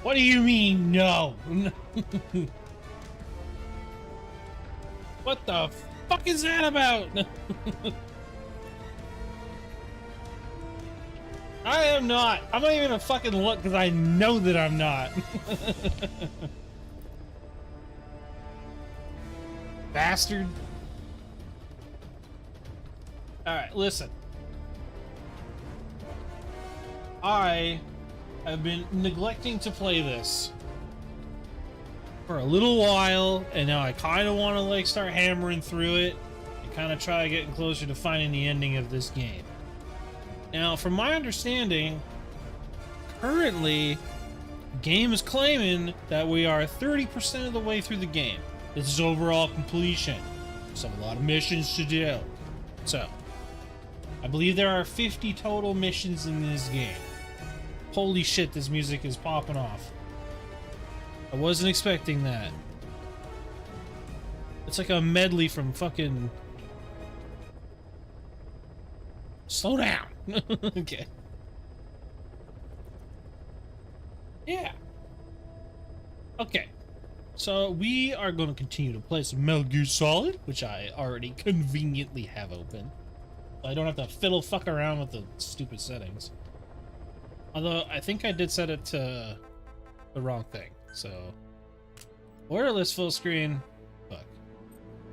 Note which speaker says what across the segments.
Speaker 1: What do you mean, no? What the fuck is that about? I am not. I'm not even gonna fucking look because I know that I'm not. Bastard. Alright, listen. I have been neglecting to play this for a little while, and now I kind of want to like start hammering through it and kind of try getting closer to finding the ending of this game. Now, from my understanding, currently, the game is claiming that we are 30% of the way through the game. This is overall completion. So a lot of missions to do. So, I believe there are 50 total missions in this game. Holy shit, this music is popping off. I wasn't expecting that. It's like a medley from fucking... Slow down. Okay. Yeah. Okay. So we are going to continue to play some Metal Gear Solid, which I already conveniently have open. So I don't have to fiddle fuck around with the stupid settings. Although I think I did set it to the wrong thing. So wireless full screen. Fuck.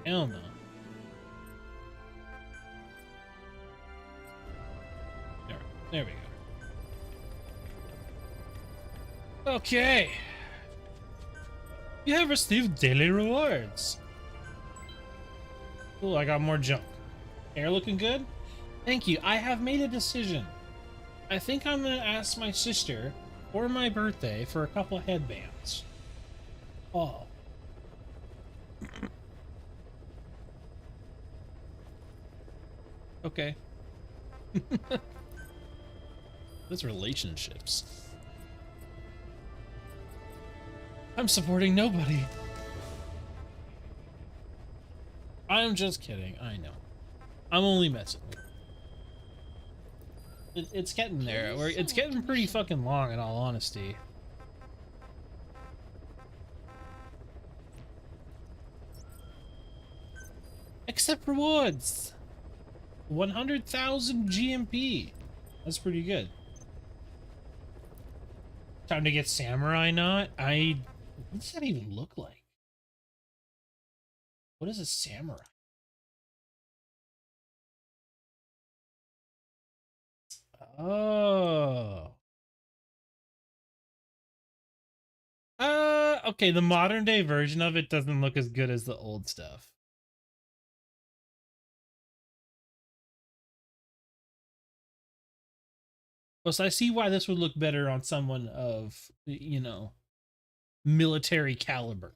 Speaker 1: Hell no. There we go. Okay. You have received daily rewards. Cool, I got more junk. Hair looking good? Thank you. I have made a decision. I think I'm gonna ask my sister for my birthday for a couple headbands. Oh. Okay. That's relationships. I'm supporting nobody. I'm just kidding. I know. I'm only messing with you. It's getting there. It's getting pretty fucking long, in all honesty. Accept rewards. 100,000 GMP. That's pretty good. Time to get Samurai Knot. What does that even look like? What is a samurai? Oh. Okay, the modern day version of it doesn't look as good as the old stuff. Plus, I see why this would look better on someone of, you know, military caliber.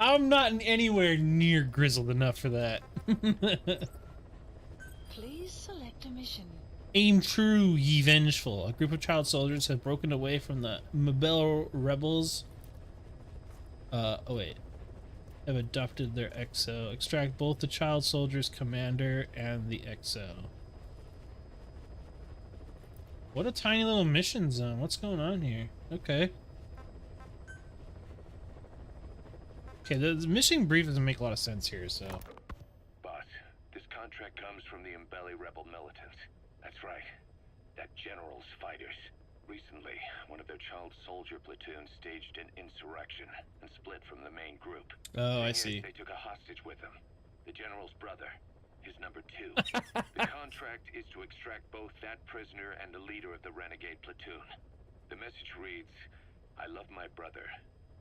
Speaker 1: I'm not anywhere near grizzled enough for that.
Speaker 2: Please select a mission.
Speaker 1: Aim true, ye vengeful. A group of child soldiers have broken away from the Mabel rebels. Oh wait. Have adopted their XO. Extract both the child soldiers commander and the XO. What a tiny little mission zone. What's going on here? Okay. Okay, the mission brief doesn't make a lot of sense here, so.
Speaker 3: Boss, this contract comes from the Mbeli rebel militants. That's right. That general's fighters. Recently, one of their child soldier platoons staged an insurrection and split from the main group.
Speaker 1: Oh, I see.
Speaker 3: They took a hostage with them. The general's brother. His number 2. The contract is to extract both that prisoner and the leader of the renegade platoon. The message reads, I love my brother.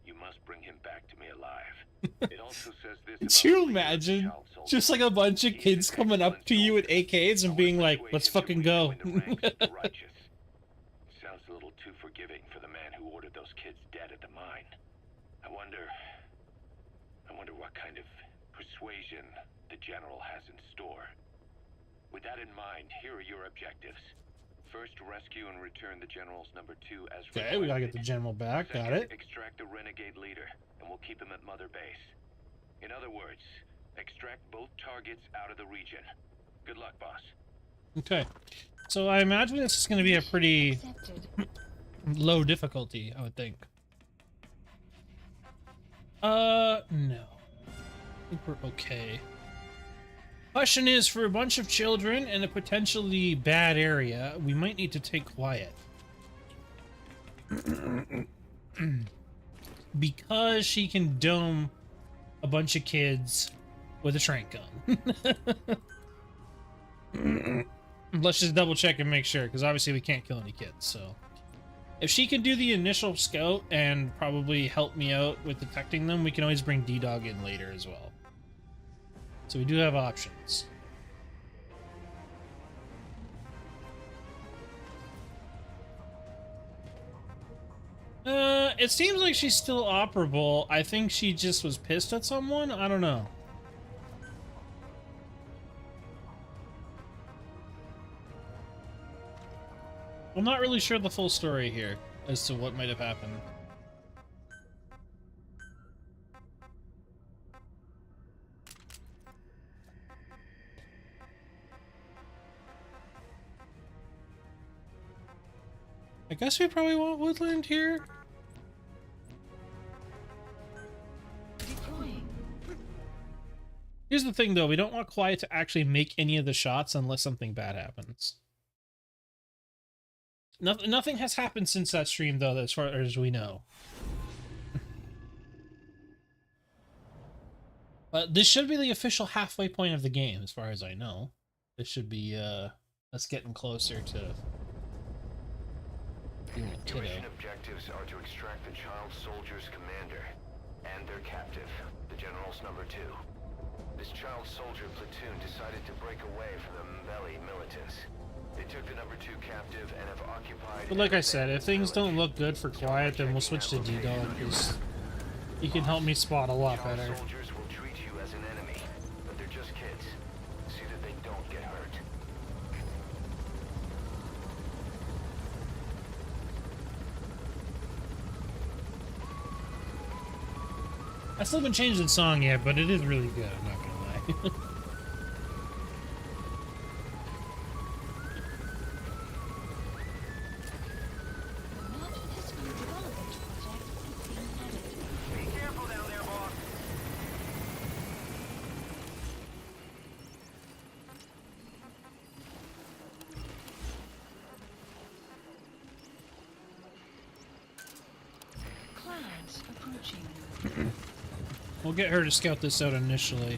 Speaker 3: You must bring him back to me alive. It also says this.
Speaker 1: Could you imagine just like a bunch of kids coming up to you with AKs and being like, let's fucking go.
Speaker 3: Sounds a little too forgiving for the man who ordered those kids dead at the mine. I wonder what kind of persuasion the general has in store. With that in mind, here are your objectives. First, rescue and return the general's number 2 as requested.
Speaker 1: Okay, we gotta get the general back.
Speaker 3: Second,
Speaker 1: Got it.
Speaker 3: extract the renegade leader, and we'll keep him at Mother Base. In other words, extract both targets out of the region. Good luck, boss.
Speaker 1: Okay. So I imagine this is going to be a pretty
Speaker 2: Accepted.
Speaker 1: low difficulty, I would think. No. I think we're okay. Question is, for a bunch of children in a potentially bad area, we might need to take quiet. Because she can dome a bunch of kids with a trank gun. Let's just double check and make sure, because obviously we can't kill any kids, so... If she can do the initial scout and probably help me out with detecting them, we can always bring D-Dog in later as well. So we do have options. It seems like she's still operable. I think she just was pissed at someone? I don't know. I'm not really sure the full story here as to what might have happened. I guess we probably want woodland here.
Speaker 2: Deploying.
Speaker 1: Here's the thing though, we don't want Quiet to actually make any of the shots unless something bad happens. Nothing has happened since that stream though, as far as we know. But this should be the official halfway point of the game, as far as I know. This should be us getting closer to being a
Speaker 3: Your
Speaker 1: kiddo.
Speaker 3: mission objectives are to extract the child soldier's commander and their captive, the General's number 2. This child soldier platoon decided to break away from the Mbeli militants. They took the number 2 captive and have occupied...
Speaker 1: But like I said, if things don't look good for Quiet, then we'll switch to D-Dog, because he can help me spot a lot better.
Speaker 3: Child soldiers will treat you as an enemy, but they're just kids. See that they don't get hurt.
Speaker 1: I still haven't changed the song yet, but it is really good, I'm not gonna lie.
Speaker 2: The map has been development project is being added.
Speaker 3: Be careful down there, boss.
Speaker 2: Clans approaching.
Speaker 1: We'll get her to scout this out initially.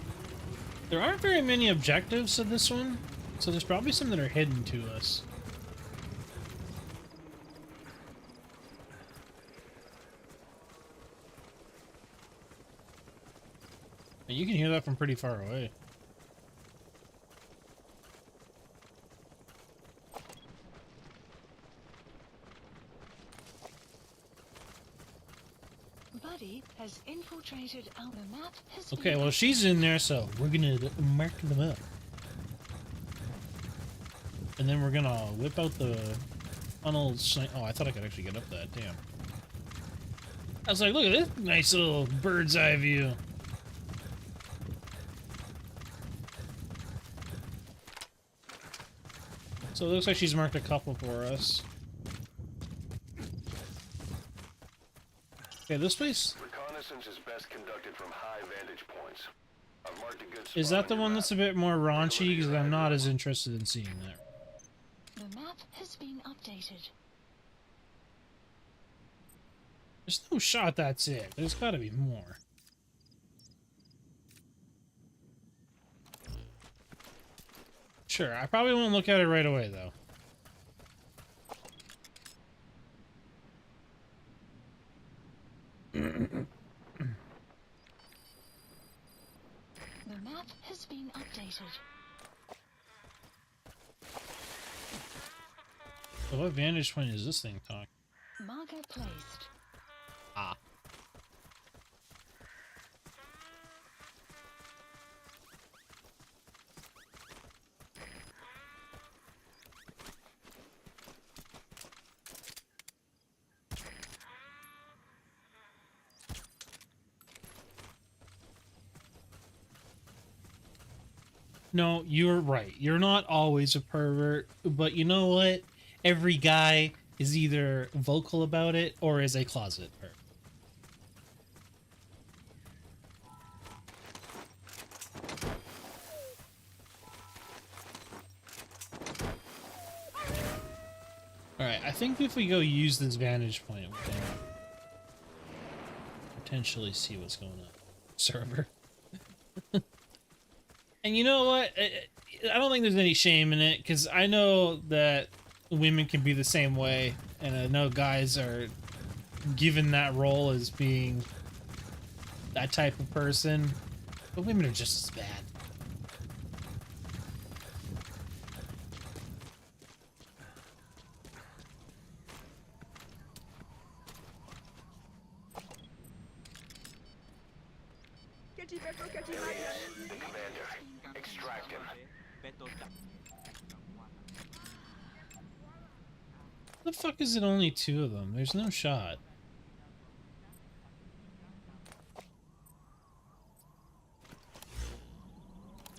Speaker 1: There aren't very many objectives to this one, so there's probably some that are hidden to us. And you can hear that from pretty far away.
Speaker 2: Buddy has infiltrated our map. Has
Speaker 1: Okay,
Speaker 2: been
Speaker 1: well she's in there, so we're gonna mark them up. And then we're gonna whip out the funnel. Oh, I thought I could actually get up that. Damn. I was like, look at this nice little bird's eye view. So it looks like she's marked a couple for us. Okay, this place...
Speaker 3: Reconnaissance is best conducted from high vantage points. I've marked a good spot
Speaker 1: Is that the
Speaker 3: on your
Speaker 1: one
Speaker 3: map.
Speaker 1: that's a bit more raunchy? Because I'm not as interested in seeing that.
Speaker 2: The map has been updated.
Speaker 1: There's no shot that's it. There's gotta be more. Sure, I probably won't look at it right away, though.
Speaker 2: The map has been updated.
Speaker 1: So what vantage point is this thing talking?
Speaker 2: Marker placed.
Speaker 1: Ah. No, you're right. You're not always a pervert, but you know what? Every guy is either vocal about it or is a closet pervert. Alright, I think if we go use this vantage point, we can potentially see what's going on. Server. And you know what? I don't think there's any shame in it, because I know that women can be the same way, and I know guys are given that role as being that type of person, but women are just as bad.
Speaker 3: There he is, the commander. Extract him.
Speaker 1: The fuck is it only two of them? There's no shot.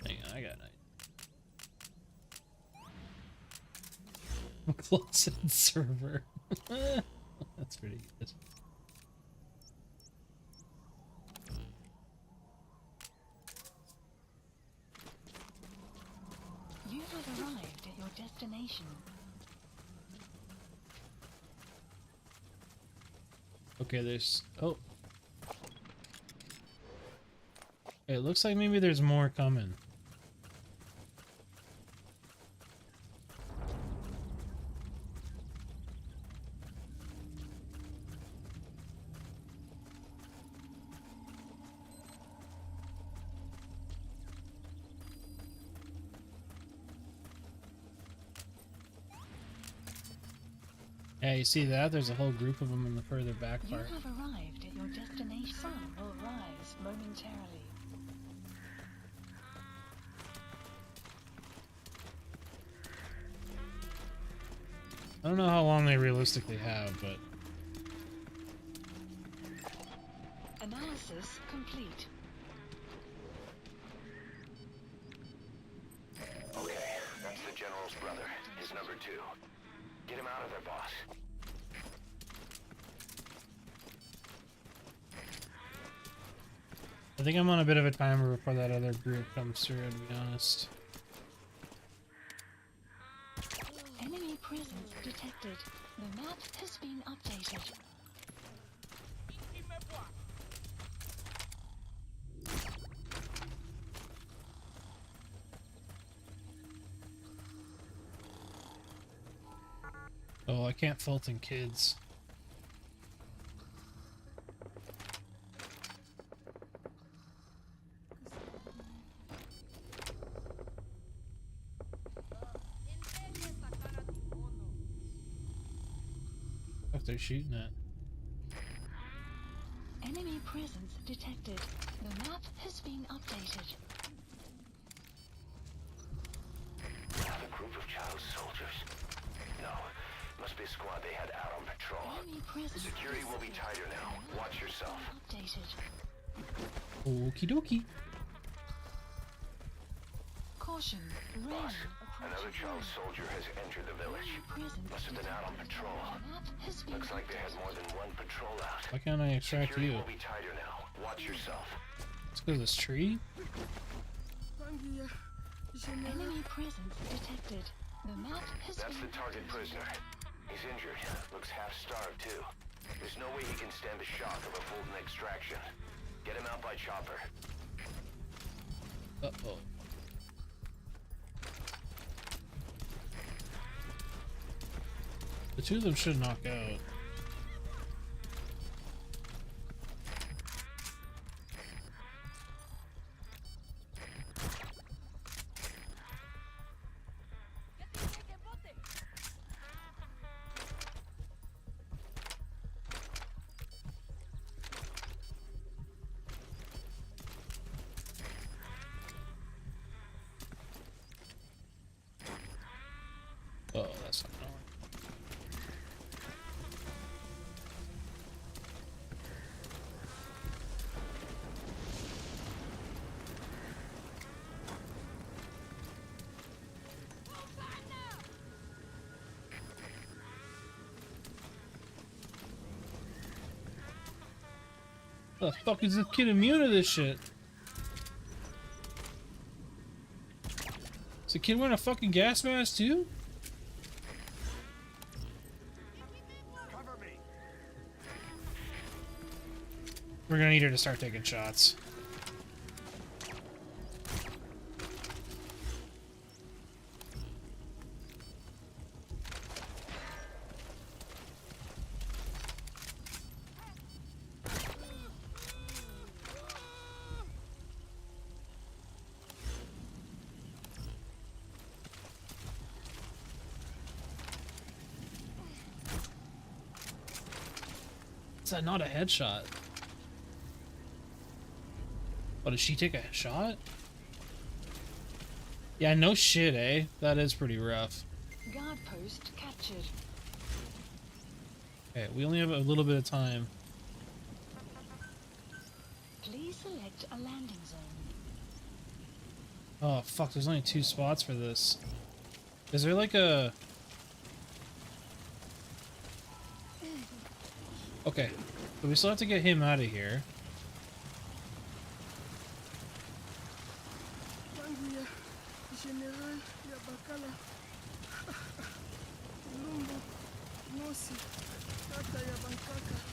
Speaker 1: Hang on, I got it. Closet server. That's pretty good.
Speaker 2: You have arrived at your destination.
Speaker 1: Okay, there's... Oh. It looks like maybe there's more coming. Yeah, you see that? There's a whole group of them in the further back
Speaker 2: You
Speaker 1: part.
Speaker 2: have arrived at your destination. Sun will rise momentarily.
Speaker 1: I don't know how long they realistically have, but...
Speaker 2: Analysis complete.
Speaker 3: Okay, that's the general's brother, his number 2. Get him out of there, boss.
Speaker 1: I think I'm on a bit of a timer before that other group comes through, to be honest.
Speaker 2: Enemy presence detected. The map has been updated.
Speaker 1: Oh, I can't Fulton kids. What they're shooting at?
Speaker 2: Enemy presence detected. The map has been updated.
Speaker 3: Another group of child soldiers. No, must be a squad they had out on patrol.
Speaker 2: Enemy presence
Speaker 3: Security will be tighter now. Watch yourself.
Speaker 2: updated.
Speaker 1: Okie dokie.
Speaker 2: Caution. Rain
Speaker 3: Boss, another
Speaker 2: approaching.
Speaker 3: child soldier has entered the village.
Speaker 2: Presence
Speaker 3: Must have been out on
Speaker 2: detected.
Speaker 3: patrol.
Speaker 2: The map has been
Speaker 3: Looks like they had more than one patrol out.
Speaker 1: Why can't I extract
Speaker 3: Security
Speaker 1: you?
Speaker 3: will be tighter now. Watch yourself.
Speaker 1: Let's go to this tree.
Speaker 2: Enemy presence detected. The map has
Speaker 3: That's
Speaker 2: been
Speaker 3: the target prisoner. He's injured. Looks half-starved, too. There's no way he can stand the shock of a Fulton extraction. Get him out by chopper.
Speaker 1: Uh-oh. The two of them should knock out. Oh, that's not gonna work. The fuck is this kid immune to this shit? Is the kid wearing a fucking gas mask too?
Speaker 3: Cover me.
Speaker 1: We're gonna need her to start taking shots. Is that not a headshot? Oh, did she take a shot? Yeah, no shit, eh? That is pretty rough.
Speaker 2: Guard post captured.
Speaker 1: Okay, we only have a little bit of time.
Speaker 2: Please select a landing zone.
Speaker 1: Oh, fuck, there's only 2 spots for this. Is there like a... Okay, but we still have to get him out of here.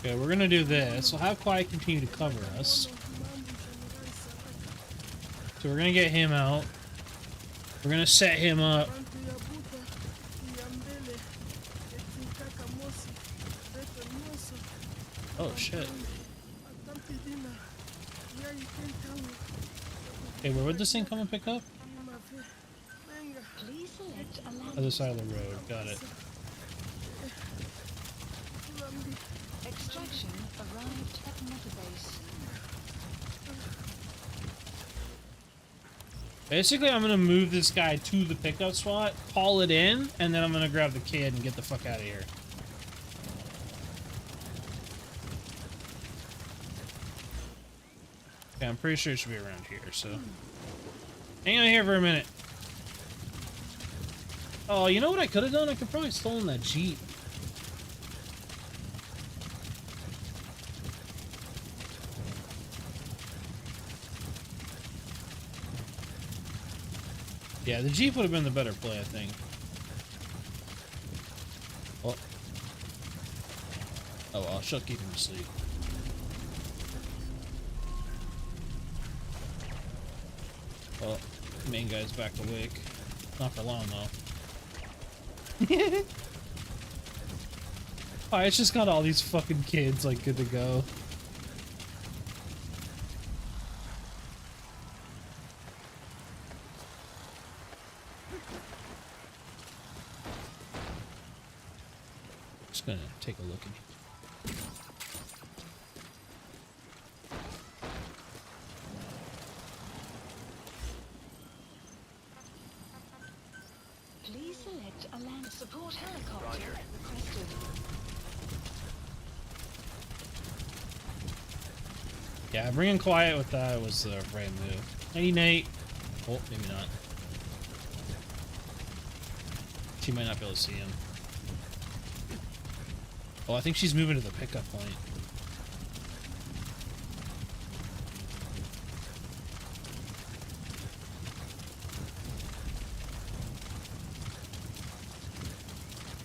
Speaker 1: Okay, we're gonna do this. We'll have Quiet continue to cover us. So we're gonna get him out. We're gonna set him up. Oh shit. Okay, where would this thing come and pick up?
Speaker 2: Please select a landing
Speaker 1: Other side of the road. Got it.
Speaker 2: Extraction arrived at Metabase.
Speaker 1: Basically, I'm gonna move this guy to the pickup spot, haul it in, and then I'm gonna grab the kid and get the fuck out of here. Okay, I'm pretty sure it should be around here, so... Hang on here for a minute. Oh, you know what I could have done? I could probably have stolen that Jeep. Yeah, the Jeep would have been the better play, I think. Oh. Oh, well, she'll keep him asleep. Well, the main guy's back awake. Not for long, though. Oh, it's just got all these fucking kids, like, good to go. Just gonna take a look in here.
Speaker 2: Please select a land support helicopter requested.
Speaker 1: Yeah, bringing Quiet with that was the right move. Nighty night. Oh, maybe not. She might not be able to see him. Oh, I think she's moving to the pickup point.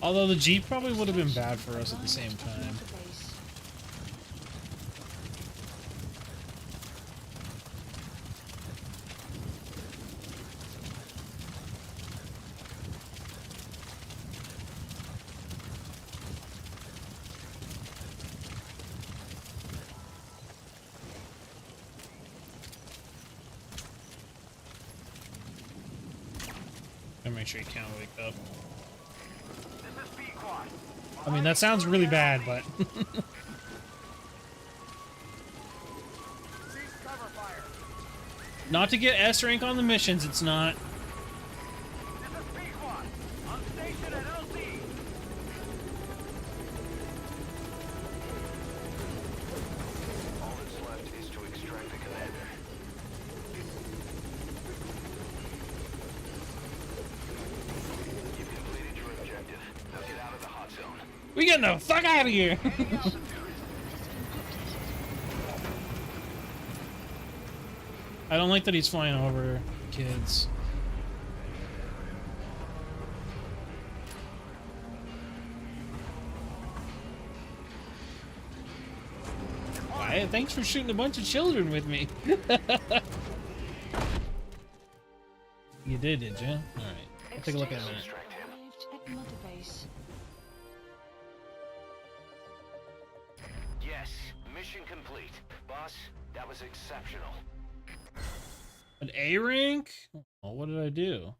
Speaker 1: Although the Jeep probably would have been bad for us at the same time. Gotta make sure you can't wake up. I mean, that sounds really bad, but... Not to get S rank on the missions, it's not.
Speaker 3: All that's left is to extract the commander. You've completed your objective. Now get out of the hot zone.
Speaker 1: We getting the fuck out of here! I don't like that he's flying over kids. Why? Thanks for shooting a bunch of children with me. You did you? Alright. I'll take a look at it in a minute.
Speaker 2: Arrived at Mother Base.
Speaker 3: Yes, mission complete. Boss, that was exceptional.
Speaker 1: An A rank? Oh, what did I do?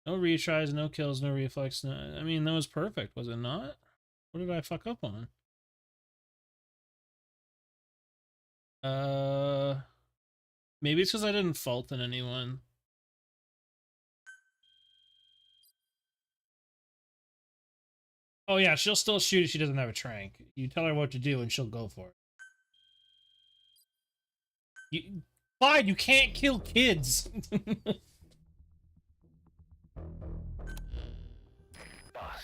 Speaker 1: No retries, no kills, no reflex. No, I mean, that was perfect, was it not? What did I fuck up on? Maybe it's because I didn't fault in anyone. Oh yeah, she'll still shoot if she doesn't have a trank. You tell her what to do and she'll go for it. Clyde, you can't kill kids!
Speaker 3: Boss,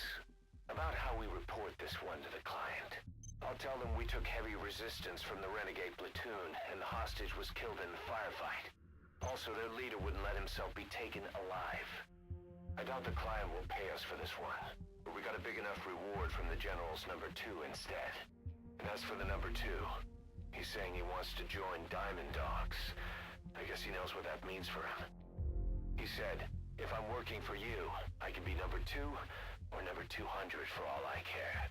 Speaker 3: about how we report this one to the client. I'll tell them we took heavy resistance from the renegade platoon and the hostage was killed in the firefight. Also, their leader wouldn't let himself be taken alive. I doubt the client will pay us for this one, but we got a big enough reward from the General's number 2 instead. And as for the number 2, he's saying he wants to join Diamond Dogs. I guess he knows what that means for him. He said, if I'm working for you, I can be number 2 or number 200 for all I care.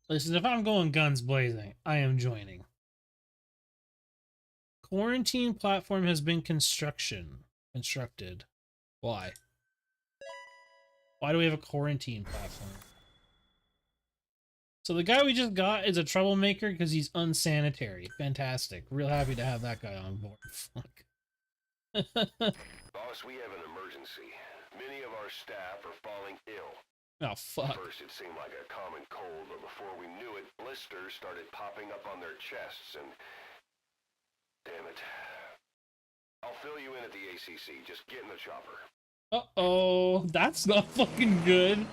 Speaker 1: Listen, if I'm going guns blazing, I am joining. Quarantine platform has been constructed. Why? Why do we have a quarantine platform? So the guy we just got is a troublemaker because he's unsanitary. Fantastic. Real happy to have that guy on board. Fuck.
Speaker 3: Boss, we have an emergency. Many of our staff are falling ill.
Speaker 1: Oh, fuck.
Speaker 3: First, it seemed like a common cold, but before we knew it, blisters started popping up on their chests, and... damn it. I'll fill you in at the ACC. Just get in the chopper.
Speaker 1: Uh-oh. That's not fucking good.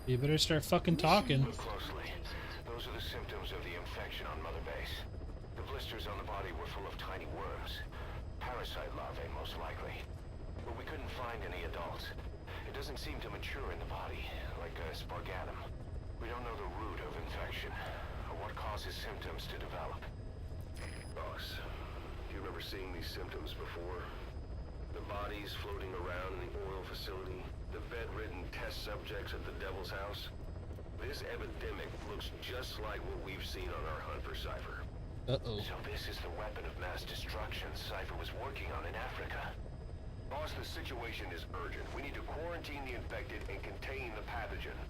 Speaker 1: You better start fucking talking.
Speaker 3: Look closely. Those are the symptoms of the infection on Mother Base. The blisters on the body were full of tiny worms. Parasite larvae, most likely. But we couldn't find any adults. It doesn't seem to mature in the body, like a spargatum. We don't know the root of infection, or what causes symptoms to develop. Boss, do you remember seeing these symptoms before? The bodies floating around in the oil facility, the bedridden test subjects at the Devil's House. This epidemic looks just like what we've seen on our hunt for Cypher.
Speaker 1: Uh-oh.
Speaker 3: So this is the weapon of mass destruction Cypher was working on in Africa. Boss, the situation is urgent. We need to quarantine the infected and contain the pathogen.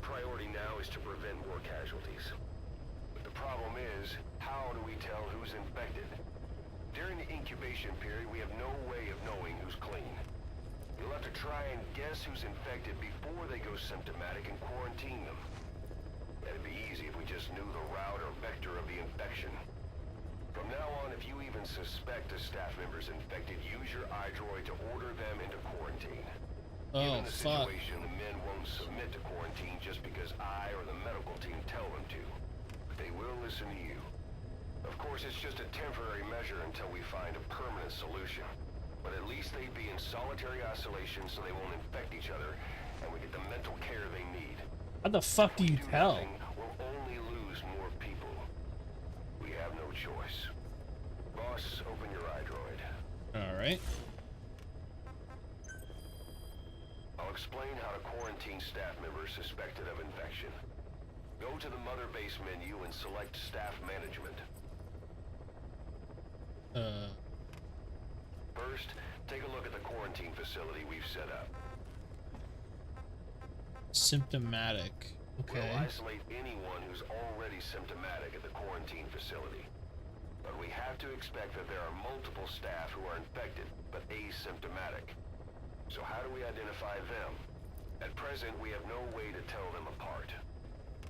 Speaker 3: Priority now is to prevent more casualties. But the problem is, how do we tell who's infected? During the incubation period, we have no way of knowing who's clean. You'll have to try and guess who's infected before they go symptomatic and quarantine them. That'd be easy if we just knew the route or vector of the infection. From now on, if you even suspect a staff member's infected, use your iDroid to order them into quarantine.
Speaker 1: Oh,
Speaker 3: Given the
Speaker 1: fuck.
Speaker 3: situation, the men won't submit to quarantine just because I or the medical team tell them to. But they will listen to you. Of course, it's just a temporary measure until we find a permanent solution. But at least they'd be in solitary isolation so they won't infect each other, and we get the mental care they need.
Speaker 1: How the fuck do you tell?
Speaker 3: Nothing, we'll only lose more people. We have no choice. Boss, open your iDroid.
Speaker 1: Alright.
Speaker 3: I'll explain how to quarantine staff members suspected of infection. Go to the Mother Base menu and select Staff Management. First, take a look at the quarantine facility we've set up.
Speaker 1: Symptomatic. Okay.
Speaker 3: We'll isolate anyone who's already symptomatic at the quarantine facility. But we have to expect that there are multiple staff who are infected, but asymptomatic. So how do we identify them? At present, we have no way to tell them apart.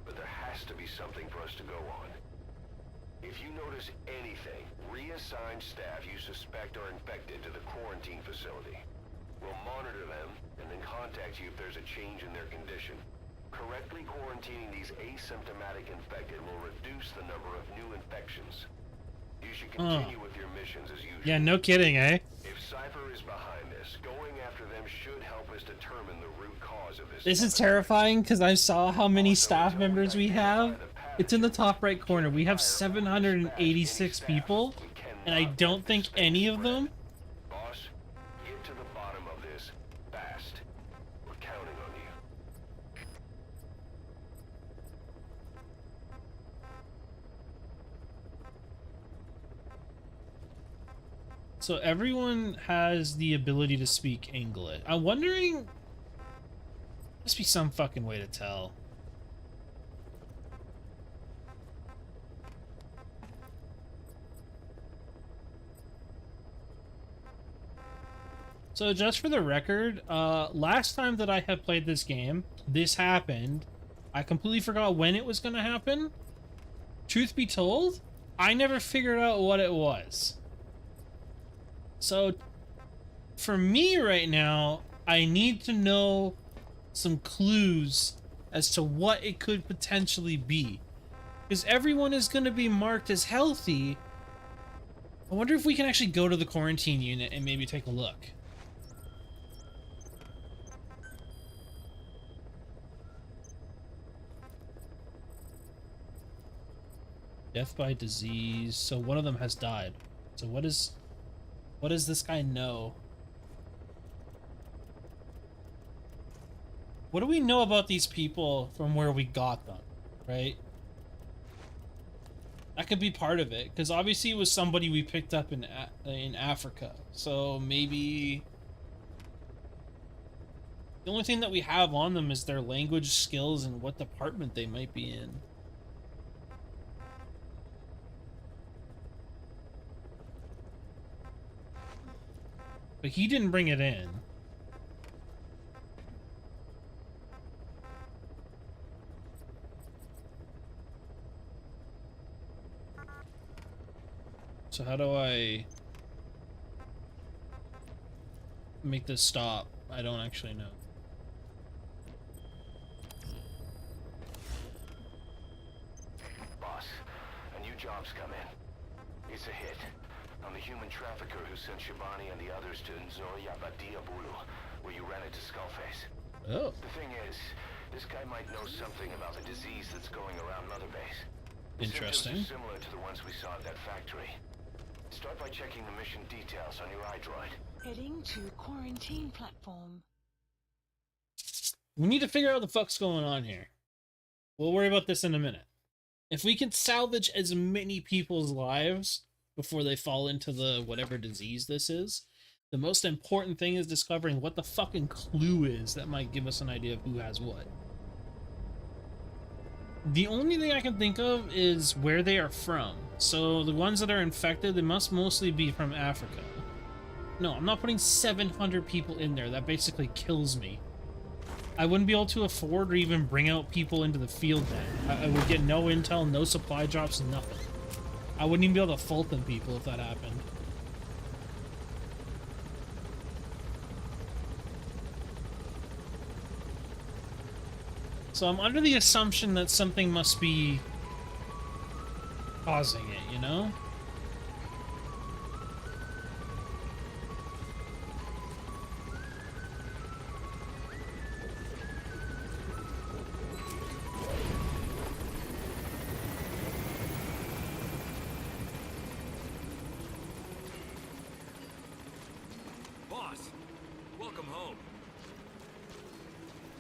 Speaker 3: But there has to be something for us to go on.
Speaker 4: If you notice anything, reassign staff you suspect are infected to the quarantine facility. We'll monitor them and then contact you if there's a change in their condition. Correctly quarantining these asymptomatic infected will reduce the number of new infections. You should continue with your missions as usual.
Speaker 1: Yeah, no kidding, eh?
Speaker 4: If Cypher is behind this, going after them should help us determine the root cause of this.
Speaker 1: This is terrifying because I saw how many staff members we have. It's in the top right corner. We have 786 people, and I don't think any of them.
Speaker 4: Boss, get to the bottom of this fast. We're counting on you.
Speaker 1: So everyone has the ability to speak English. I'm wondering, must be some fucking way to tell. So just for the record, last time that I had played this game, this happened. I completely forgot when it was going to happen. Truth be told, I never figured out what it was. So, for me right now, I need to know some clues as to what it could potentially be. Because everyone is going to be marked as healthy. I wonder if we can actually go to the quarantine unit and maybe take a look. Death by disease. So one of them has died. So what does this guy know? What do we know about these people from where we got them, right? That could be part of it, because obviously it was somebody we picked up in Africa. So maybe the only thing that we have on them is their language skills and what department they might be in. But he didn't bring it in. So how do I make this stop? I don't actually know.
Speaker 4: Boss, a new job's come in. It's a hit. I'm the human trafficker who sent Shabani and the others to Nzoya Badiabulu, where you ran into Skullface.
Speaker 1: Oh.
Speaker 4: The thing is, this guy might know something about the disease that's going around Mother Base. The
Speaker 1: Interesting.
Speaker 4: symptoms are similar to the ones we saw at that factory. Start by checking the mission details on your iDroid.
Speaker 2: Heading to quarantine platform.
Speaker 1: We need to figure out what the fuck's going on here. We'll worry about this in a minute. If we can salvage as many people's lives before they fall into the whatever disease this is, the most important thing is discovering what the fucking clue is that might give us an idea of who has what. The only thing I can think of is where they are from. So the ones that are infected, they must mostly be from Africa. No, I'm not putting 700 people in there. That basically kills me. I wouldn't be able to afford or even bring out people into the field then. I would get no intel, no supply drops, nothing. I wouldn't even be able to Fulton people if that happened. So I'm under the assumption that something must be causing it, you know?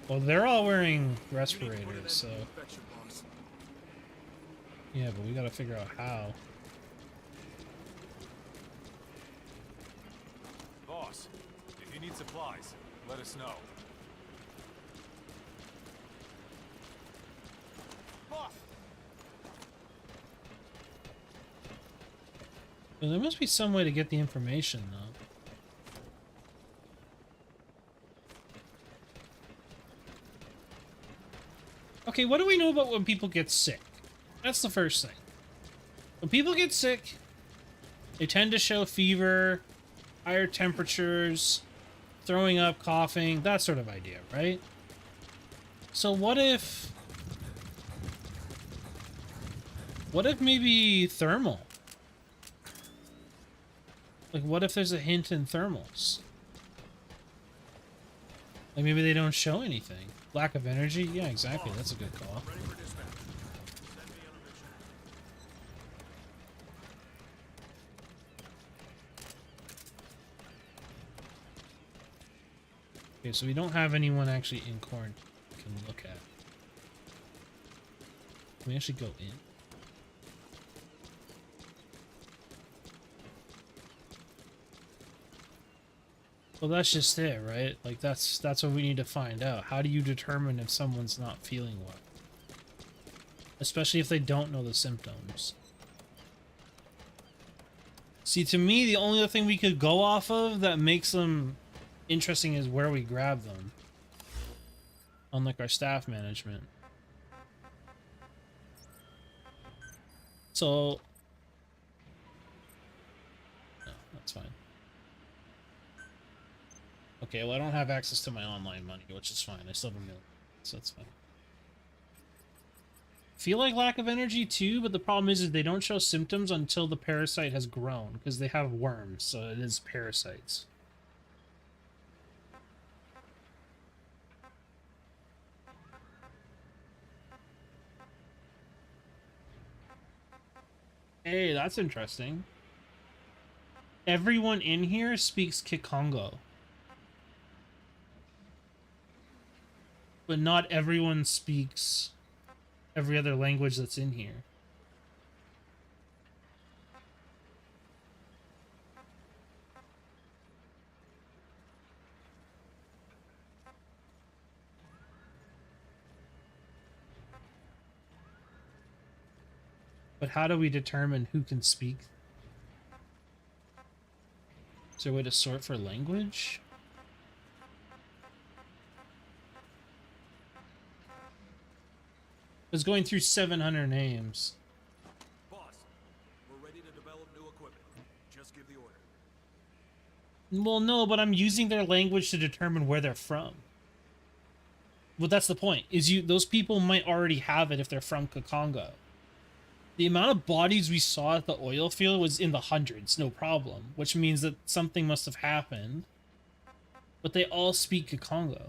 Speaker 1: Well, they're all wearing respirators, so... Yeah, but we gotta figure out how.
Speaker 5: Boss, if you need supplies, let us know. Boss!
Speaker 1: Well, there must be some way to get the information, though. Okay, what do we know about when people get sick? That's the first thing. When people get sick, they tend to show fever, higher temperatures, throwing up, coughing, that sort of idea, right? So what if maybe thermal? Like, what if there's a hint in thermals? Like, maybe they don't show anything. Lack of energy? Yeah, exactly. That's a good call.
Speaker 5: Ready for dispatch. Send me on a mission.
Speaker 1: Okay, so we don't have anyone actually in quarantine we can look at. Can we actually go in? Well, that's just it, right? Like, that's what we need to find out. How do you determine if someone's not feeling well? Especially if they don't know the symptoms. See, to me, the only other thing we could go off of that makes them interesting is where we grab them. Unlike our staff management. So... no, that's fine. Okay, well, I don't have access to my online money, which is fine. I still have $1 million, so that's fine. Feel like lack of energy too, but the problem is they don't show symptoms until the parasite has grown, because they have worms, so it is parasites. Hey, that's interesting. Everyone in here speaks Kikongo. But not everyone speaks every other language that's in here. But how do we determine who can speak? Is there a way to sort for language? I was going through 700 names.
Speaker 5: Boss, we're ready to develop new equipment. Just give the order.
Speaker 1: Well, no, but I'm using their language to determine where they're from. Well, that's the point. Those people might already have it if they're from Kakongo. The amount of bodies we saw at the oil field was in the hundreds, no problem. Which means that something must have happened. But they all speak Kakongo.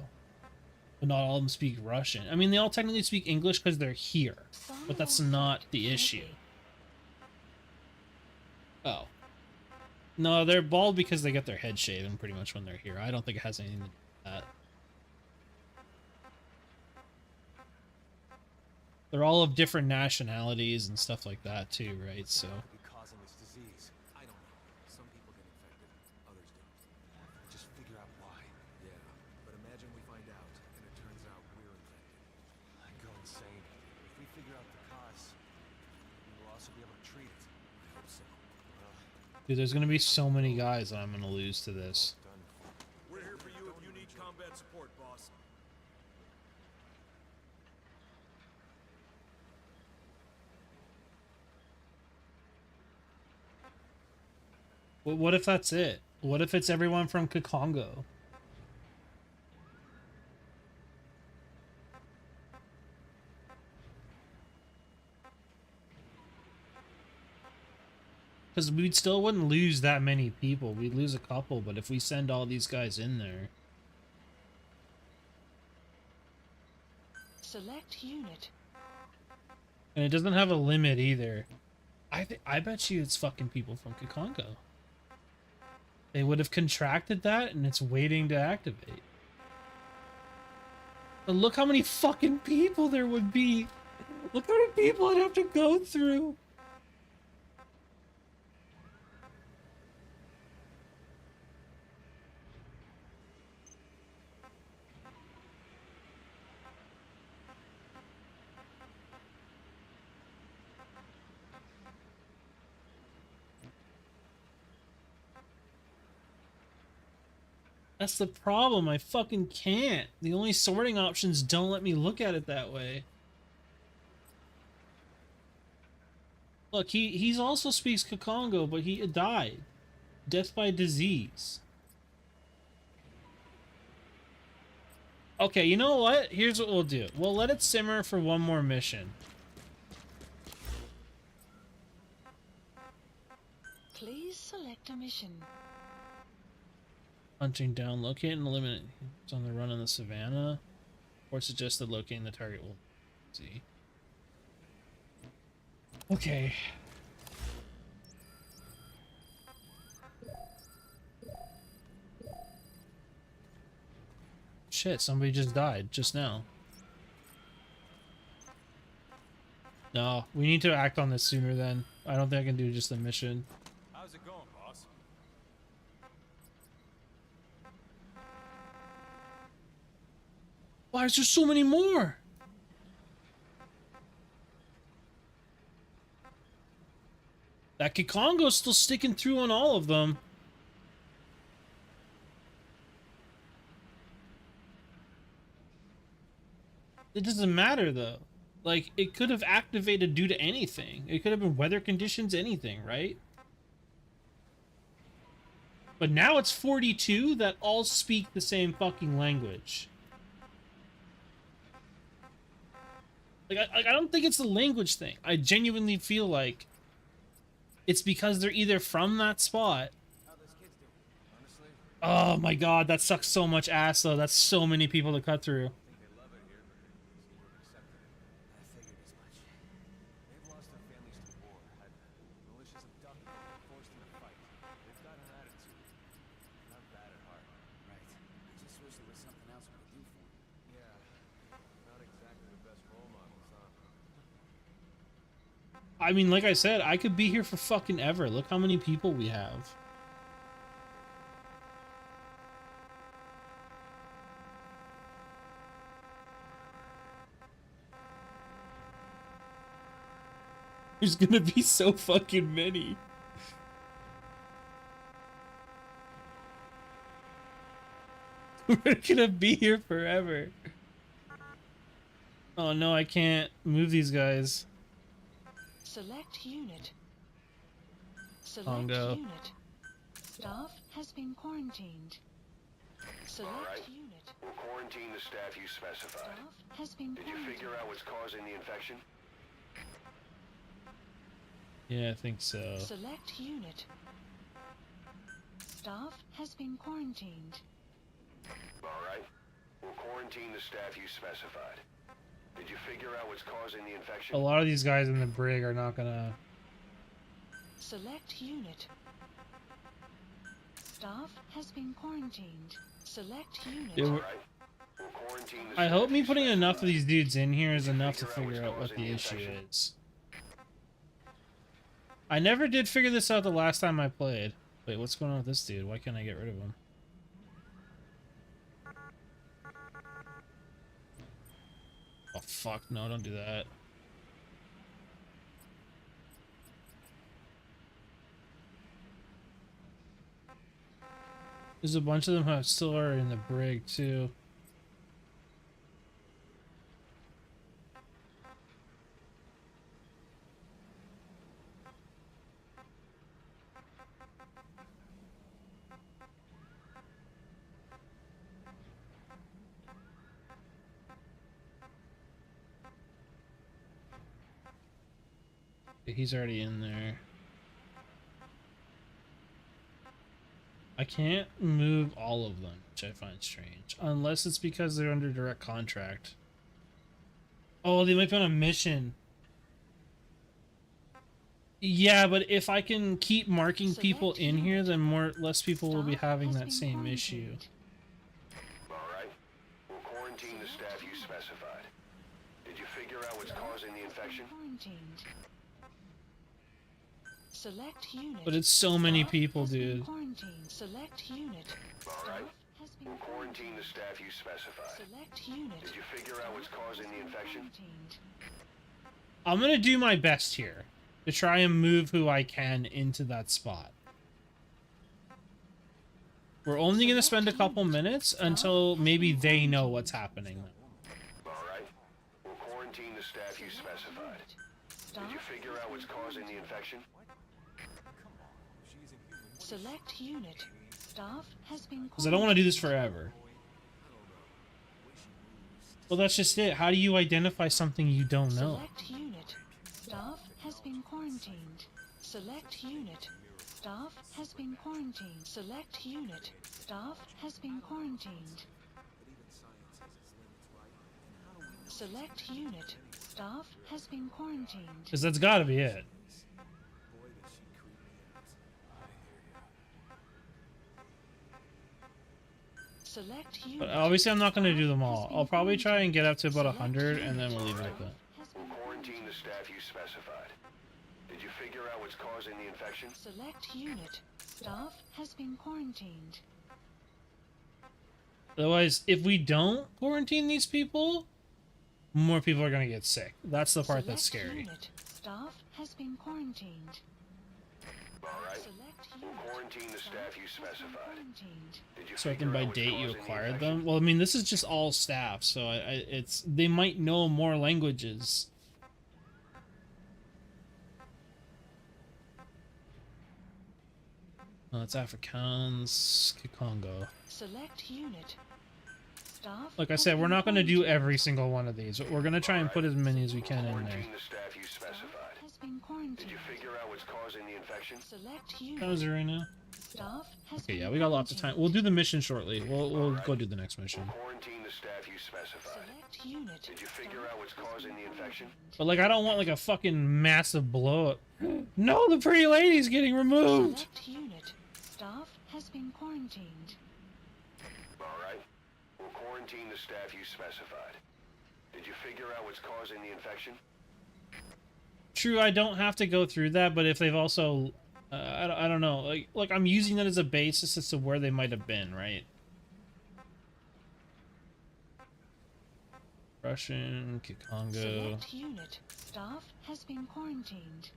Speaker 1: But not all of them speak Russian. I mean, they all technically speak English because they're here. But that's not the issue. Oh. No, they're bald because they get their head shaven pretty much when they're here. I don't think it has anything to do with that. They're all of different nationalities and stuff like that too, right? So...
Speaker 5: What could be causing this disease? I don't know. Some people get infected, others don't. Just figure out why. Yeah, but imagine we find out, and it turns out we're infected. I'd go insane. If we figure out the cause, we will also be able to treat it. I hope so.
Speaker 1: Dude, there's gonna be so many guys that I'm gonna lose to this.
Speaker 5: We're here for you if you need combat support, boss.
Speaker 1: What if that's it? What if it's everyone from Kakongo? Because we still wouldn't lose that many people. We'd lose a couple, but if we send all these guys in there...
Speaker 2: Select unit.
Speaker 1: And it doesn't have a limit either. I bet you it's fucking people from Kakongo. They would have contracted that, and it's waiting to activate. But look how many fucking people there would be! Look how many people I'd have to go through! That's the problem, I fucking can't. The only sorting options don't let me look at it that way. Look, he's also speaks Kikongo, but he died. Death by disease. Okay, you know what? Here's what we'll do. We'll let it simmer for one more mission.
Speaker 2: Please select a mission.
Speaker 1: Hunting down, locate and eliminate. It's on the run in the savannah. Or suggested locating the target will see. Okay. Shit, somebody just died just now. No, we need to act on this sooner then. I don't think I can do just a mission.
Speaker 5: How's it going, boss?
Speaker 1: Why is there so many more? That Kikongo's still sticking through on all of them. It doesn't matter though. Like, it could have activated due to anything. It could have been weather conditions, anything, right? But now it's 42 that all speak the same fucking language. Like, I don't think it's the language thing. I genuinely feel like it's because they're either from that spot.
Speaker 5: How those kids doing? Honestly,
Speaker 1: Oh my god, that sucks so much ass though. That's so many people to cut through.
Speaker 5: I think they love it here, but seem to have accepted it. I figured as much. They've lost their families to war, had militias abducted them, and forced them to fight. They've got an attitude. Not bad at heart.
Speaker 6: Right. I just wish there was something else we could do for him.
Speaker 5: Yeah. Not exactly the best role models, huh?
Speaker 1: I mean, like I said, I could be here for fucking ever. Look how many people we have. There's gonna be so fucking many. We're gonna be here forever. Oh no, I can't move these guys.
Speaker 2: Select unit. Select
Speaker 1: Congo.
Speaker 2: unit. Staff has been quarantined. Select
Speaker 4: Alright.
Speaker 2: unit.
Speaker 4: We'll quarantine the staff you specified.
Speaker 2: Staff has been
Speaker 4: Did you
Speaker 2: quarantined.
Speaker 4: figure out what's causing the infection?
Speaker 1: Yeah, I think so.
Speaker 2: Select unit. Staff has been quarantined.
Speaker 4: Alright. We'll quarantine the staff you specified. Did you figure out what's causing the infection?
Speaker 1: A lot of these guys in the brig are not gonna...
Speaker 2: Select unit. Staff has been quarantined. Select unit.
Speaker 1: Dude,
Speaker 4: Alright. We'll quarantine the
Speaker 1: I
Speaker 4: staff
Speaker 1: hope me
Speaker 4: you
Speaker 1: putting enough of
Speaker 4: specified.
Speaker 1: these dudes in here is enough to
Speaker 4: Figure out
Speaker 1: figure
Speaker 4: what's
Speaker 1: out what
Speaker 4: causing
Speaker 1: the
Speaker 4: the
Speaker 1: issue
Speaker 4: infection.
Speaker 1: is. I never did figure this out the last time I played. Wait, what's going on with this dude? Why can't I get rid of him? Oh fuck, no, don't do that. There's a bunch of them who still are in the brig too. He's already in there. I can't move all of them, which I find strange. Unless it's because they're under direct contract. Oh, they might be on a mission. Yeah, but if I can keep marking people in here, then less people will be
Speaker 2: Staff
Speaker 1: having
Speaker 2: has
Speaker 1: that
Speaker 2: been
Speaker 1: same issue.
Speaker 2: quarantined.
Speaker 4: Alright. We'll quarantine the staff you specified. Did you figure out what's causing the infection?
Speaker 2: Quarantined. Select unit.
Speaker 1: But it's so many
Speaker 2: Staff
Speaker 1: people,
Speaker 2: has been
Speaker 1: dude.
Speaker 2: Quarantined. Select unit.
Speaker 4: Alright.
Speaker 2: Staff has been
Speaker 4: We'll quarantine the staff you specified.
Speaker 2: Select unit.
Speaker 4: Did you figure out what's causing the infection?
Speaker 2: Quarantined.
Speaker 1: I'm gonna do my best here to try and move who I can into that spot. We're only gonna spend a couple minutes until maybe they know what's happening.
Speaker 4: Alright. We'll quarantine the staff you specified.
Speaker 2: Staff
Speaker 4: Did you figure
Speaker 2: has
Speaker 4: out what's
Speaker 2: been
Speaker 4: causing the
Speaker 2: quarantined.
Speaker 4: infection?
Speaker 2: Select unit. Staff has been
Speaker 1: Because I don't want to do this
Speaker 2: quarantined.
Speaker 1: forever. Well, that's just it. How do you identify something you don't know?
Speaker 2: Select unit. Staff has been quarantined. Select unit. Staff has been quarantined. Select unit. Staff has been quarantined. Select unit. Staff has been quarantined.
Speaker 1: Because that's got to be it.
Speaker 2: Select unit.
Speaker 1: But obviously, I'm not going to do them all.
Speaker 2: Staff has
Speaker 1: I'll
Speaker 2: been
Speaker 1: probably try and get up to about
Speaker 2: quarantined.
Speaker 1: 100, and then we'll leave it at that.
Speaker 2: Has
Speaker 4: We'll
Speaker 2: been
Speaker 4: quarantine the staff you specified. Did you figure out what's causing the infection?
Speaker 2: Select unit. Staff has been quarantined.
Speaker 1: Otherwise, if we don't quarantine these people, more people are going to get sick. That's the part that's
Speaker 2: Select
Speaker 1: scary.
Speaker 2: unit. Staff has been quarantined.
Speaker 4: All right.
Speaker 2: Select
Speaker 4: We'll
Speaker 2: unit.
Speaker 4: quarantine the staff you
Speaker 2: has been
Speaker 4: specified.
Speaker 2: quarantined.
Speaker 4: Did you
Speaker 1: So I
Speaker 4: figure
Speaker 1: can by
Speaker 4: out what's
Speaker 1: date you
Speaker 4: causing the
Speaker 1: acquired
Speaker 4: infection?
Speaker 1: them. Well, I mean, this is just all staff, so it's they might know more languages. Oh, it's Afrikaans, Kikongo.
Speaker 2: Select unit. Staff
Speaker 1: Like I
Speaker 2: has
Speaker 1: said, we're
Speaker 2: been
Speaker 1: not going to do
Speaker 2: quarantined.
Speaker 1: every single one of these. We're going to try and put as many as we can in there.
Speaker 4: Quarantine the staff you specified.
Speaker 2: Has been
Speaker 4: Did
Speaker 2: quarantined.
Speaker 4: you figure out what's causing the infection?
Speaker 2: Select
Speaker 1: How is
Speaker 2: unit.
Speaker 1: it right now?
Speaker 2: Staff has
Speaker 1: Okay,
Speaker 2: been
Speaker 1: yeah, we got lots of time. We'll do the mission shortly. We'll go do the next mission.
Speaker 4: Quarantine the staff you specified.
Speaker 2: Select unit.
Speaker 4: Did you figure
Speaker 2: Staff
Speaker 4: out what's
Speaker 2: has
Speaker 4: causing
Speaker 2: been
Speaker 4: the infection?
Speaker 2: quarantined.
Speaker 1: But like, I don't want like a fucking massive blow up. No, the pretty lady's getting removed.
Speaker 2: Select unit. Staff has been quarantined.
Speaker 4: All right. We'll quarantine the staff you specified. Did you figure out what's causing the infection?
Speaker 1: True, I don't have to go through that, but if they've also, I don't know, like I'm using that as a basis as to where they might have been, right? Russian, Kikongo.
Speaker 2: Select unit. Staff has been quarantined.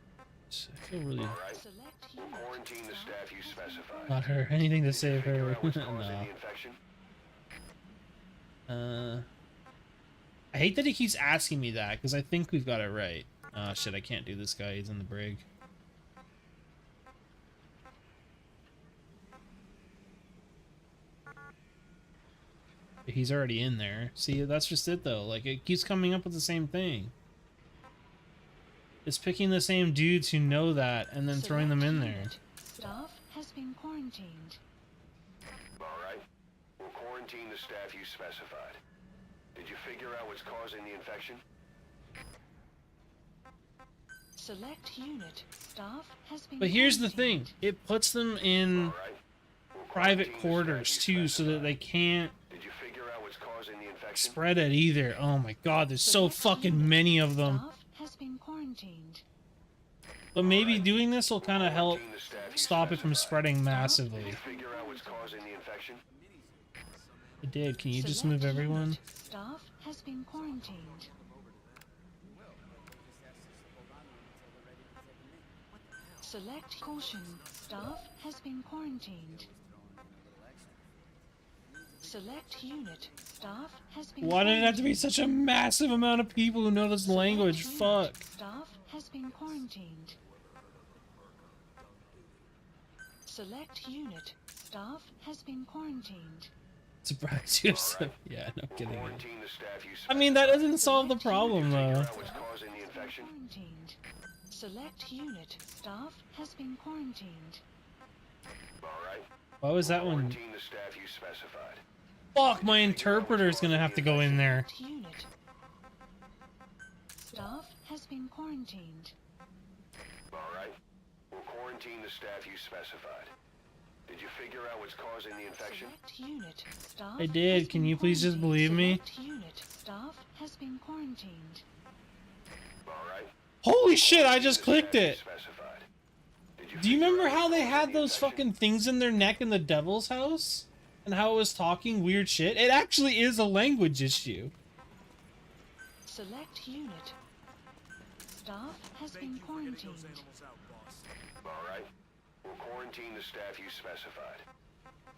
Speaker 1: I feel really
Speaker 4: All right.
Speaker 2: Select
Speaker 4: We'll
Speaker 2: unit.
Speaker 4: quarantine the staff you specified.
Speaker 1: not her. Anything to
Speaker 4: Did you
Speaker 1: save
Speaker 4: figure
Speaker 1: her.
Speaker 4: out what's causing
Speaker 1: No.
Speaker 4: the infection?
Speaker 1: I hate that he keeps asking me that because I think we've got it right. Oh shit, I can't do this guy. He's in the brig. He's already in there. See, that's just it though. Like, it keeps coming up with the same thing. It's picking the same dudes who know that and then throwing them in
Speaker 2: Select
Speaker 1: there.
Speaker 2: unit. Staff has been quarantined.
Speaker 4: All right. We'll quarantine the staff you specified. Did you figure out what's causing the infection?
Speaker 2: Select unit. Staff has been
Speaker 1: But here's the thing.
Speaker 2: quarantined.
Speaker 1: It puts them in
Speaker 4: All right. We'll
Speaker 1: private
Speaker 4: quarantine the
Speaker 1: quarters
Speaker 4: staff you
Speaker 1: too so that
Speaker 4: specified.
Speaker 1: they can't
Speaker 4: Did you figure out what's causing the infection?
Speaker 1: spread it either. Oh my god, there's so
Speaker 2: Select
Speaker 1: fucking
Speaker 2: unit.
Speaker 1: many of them.
Speaker 2: Staff has been quarantined.
Speaker 1: But maybe doing this will kind of help
Speaker 4: Quarantine the staff you
Speaker 1: stop it from
Speaker 4: specified.
Speaker 1: spreading
Speaker 4: Did
Speaker 1: massively.
Speaker 4: you figure out what's causing the infection?
Speaker 1: It did. Can you just
Speaker 2: Select
Speaker 1: move everyone?
Speaker 2: unit. Staff has been quarantined. Select caution. Staff has been quarantined. Select unit. Staff has been
Speaker 1: Why did it have to be
Speaker 2: quarantined.
Speaker 1: such a massive amount of people who know this
Speaker 2: Select
Speaker 1: language?
Speaker 2: unit.
Speaker 1: Fuck.
Speaker 2: Staff has been quarantined. Select unit. Staff has been quarantined.
Speaker 1: Surprise yourself. Yeah, no kidding. Man.
Speaker 4: Quarantine the staff you
Speaker 1: I mean, that
Speaker 4: specified.
Speaker 1: doesn't solve the problem
Speaker 4: Figure
Speaker 1: though.
Speaker 4: out what's causing the infection?
Speaker 2: Quarantined. Select unit. Staff has been quarantined.
Speaker 4: All right.
Speaker 1: Why was that one?
Speaker 4: Quarantine the staff you specified.
Speaker 1: Fuck, my interpreter's gonna have to go in there.
Speaker 2: Select unit. Staff has been quarantined.
Speaker 4: All right. We'll quarantine the staff you specified. Did you figure out what's causing the infection?
Speaker 2: Select unit. Staff
Speaker 1: I did.
Speaker 2: has
Speaker 1: Can
Speaker 2: been
Speaker 1: you please just
Speaker 2: quarantined.
Speaker 1: believe me?
Speaker 2: Select unit. Staff has been quarantined.
Speaker 4: All right.
Speaker 1: Holy shit, I just
Speaker 4: Quarantine
Speaker 1: clicked
Speaker 4: the
Speaker 1: it.
Speaker 4: staff you specified. Did
Speaker 1: Do you
Speaker 4: figure
Speaker 1: remember
Speaker 4: out
Speaker 1: how
Speaker 4: what's
Speaker 1: they
Speaker 4: causing
Speaker 1: had
Speaker 4: the
Speaker 1: those
Speaker 4: infection?
Speaker 1: fucking things in their neck in the devil's house? And how it was talking weird shit? It actually is a language issue.
Speaker 2: Select unit. Staff has been quarantined.
Speaker 4: All right. We'll quarantine the staff you specified.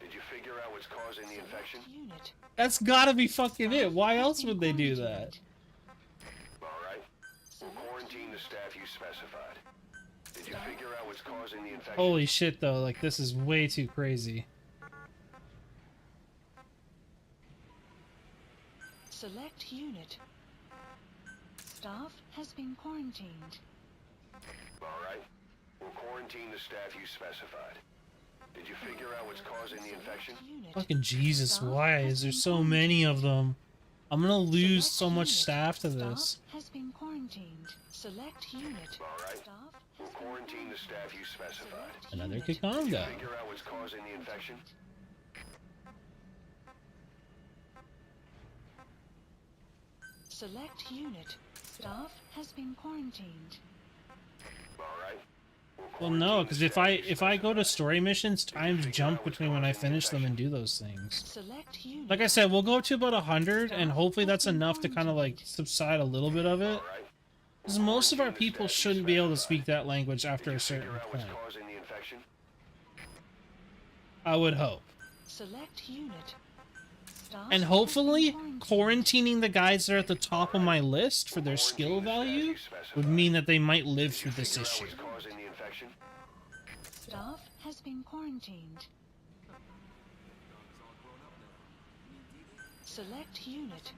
Speaker 4: Did you figure out what's causing the infection?
Speaker 2: Select unit.
Speaker 1: That's gotta be fucking it. Why
Speaker 2: Staff
Speaker 1: else
Speaker 2: has
Speaker 1: would
Speaker 2: been
Speaker 1: they do that?
Speaker 2: quarantined.
Speaker 4: All right. We'll quarantine the staff you specified. Did you figure out what's causing the infection?
Speaker 1: Holy shit, though. Like, this is way too crazy.
Speaker 2: Select unit. Staff has been quarantined.
Speaker 4: Alright. We'll quarantine the staff you specified. Did you figure out what's causing the infection?
Speaker 2: Unit.
Speaker 1: Fucking Jesus,
Speaker 2: Staff
Speaker 1: why
Speaker 2: has
Speaker 1: is there
Speaker 2: been
Speaker 1: so many of them? I'm gonna lose
Speaker 2: Select
Speaker 1: so much
Speaker 2: unit.
Speaker 1: staff to this.
Speaker 2: Staff has been quarantined. Select unit.
Speaker 4: Alright.
Speaker 2: Staff
Speaker 4: We'll
Speaker 2: has been
Speaker 4: quarantine the staff you specified.
Speaker 2: Select
Speaker 1: Another
Speaker 2: unit.
Speaker 1: Kikongo.
Speaker 4: Figure out what's causing the infection?
Speaker 2: Select unit. Staff has been quarantined.
Speaker 4: Alright.
Speaker 1: Well, no, because if I go to story missions, times jump between when I finish them and do those things.
Speaker 2: Select unit.
Speaker 1: Like I said, we'll go up to about 100, and hopefully that's enough to kind of like subside a little bit of it.
Speaker 4: Alright.
Speaker 1: Because most of our people shouldn't be able to speak that language after a certain
Speaker 4: Figure out what's
Speaker 1: point.
Speaker 4: causing the infection?
Speaker 1: I would hope.
Speaker 2: Select unit. Staff
Speaker 1: And
Speaker 2: has
Speaker 1: hopefully,
Speaker 2: been
Speaker 1: quarantining the guys that are at the top of my list for their skill value would mean that they might live through this
Speaker 4: Figure out
Speaker 1: issue.
Speaker 4: what's causing the infection?
Speaker 2: Staff has been quarantined. Select unit.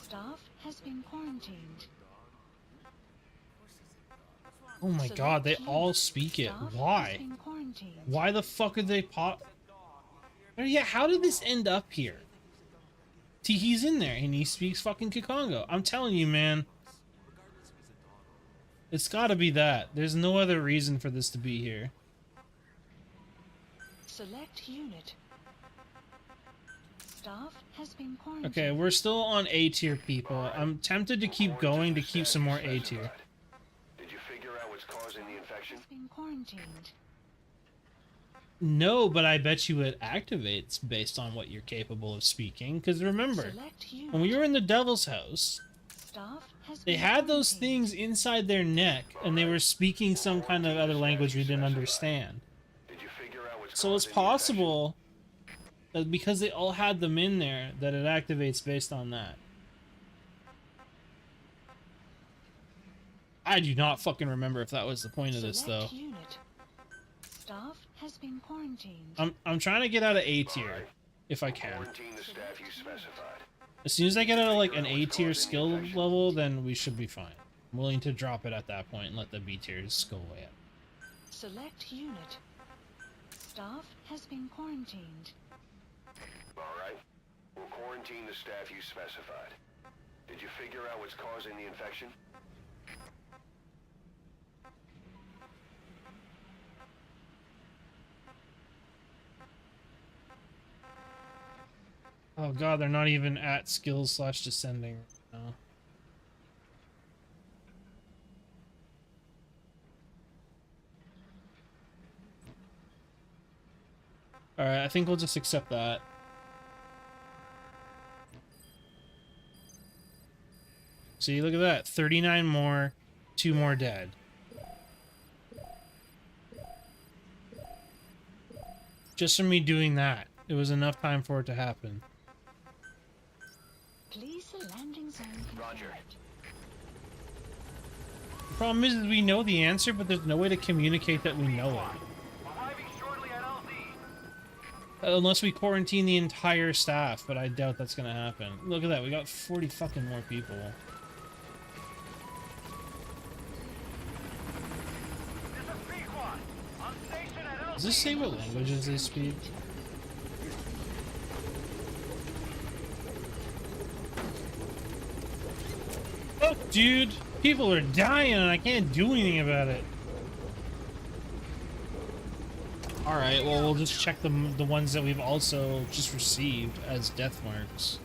Speaker 2: Staff has been quarantined.
Speaker 1: Oh my god, they all speak it.
Speaker 2: Staff has
Speaker 1: Why?
Speaker 2: been quarantined.
Speaker 1: Why the fuck did they pop? Oh, yeah, how did this end up here? He's in there and he speaks fucking Kikongo. I'm telling you, man. It's gotta be that. There's no other reason for this to be here.
Speaker 2: Select unit. Staff has been quarantined.
Speaker 1: Okay, we're still on A tier, people. I'm tempted to keep going to keep some more A tier.
Speaker 4: Did you figure out what's causing the infection?
Speaker 2: Has been quarantined.
Speaker 1: No, but I bet you it activates based on what you're capable of speaking. Because remember,
Speaker 2: Select unit.
Speaker 1: when we were in the Devil's House,
Speaker 2: Staff has
Speaker 1: they
Speaker 2: been
Speaker 1: had those
Speaker 2: quarantined.
Speaker 1: things inside their neck, and they were speaking some kind of other language we didn't understand.
Speaker 4: Did you figure out what's
Speaker 1: So it's
Speaker 4: causing the infection?
Speaker 1: possible that because they all had them in there, that it activates based on that. I do not fucking remember if that was the point of this, though.
Speaker 2: Select unit. Staff has been quarantined.
Speaker 1: I'm trying to get out of A tier, if I can.
Speaker 4: Quarantine the staff you specified.
Speaker 1: As soon as I get out of like an A tier skill level, then we should be fine. I'm willing to drop it at that point and let the B tiers go away.
Speaker 2: Select unit. Staff has been quarantined.
Speaker 4: Alright. We'll quarantine the staff you specified. Did you figure out what's causing the infection?
Speaker 1: Oh god, they're not even at skills / descending. No. Alright, I think we'll just accept that. See, look at that. 39 more, 2 more dead. Just from me doing that, it was enough time for it to happen.
Speaker 2: Please the landing zone confirmed.
Speaker 1: The problem is we know the answer, but there's no way to communicate that we know it. Unless we quarantine the entire staff, but I doubt that's gonna happen. Look at that, we got 40 fucking more people. Does this say what languages they speak? Oh, dude! People are dying and I can't do anything about it. Alright, well, we'll just check the ones that we've also just received as death marks.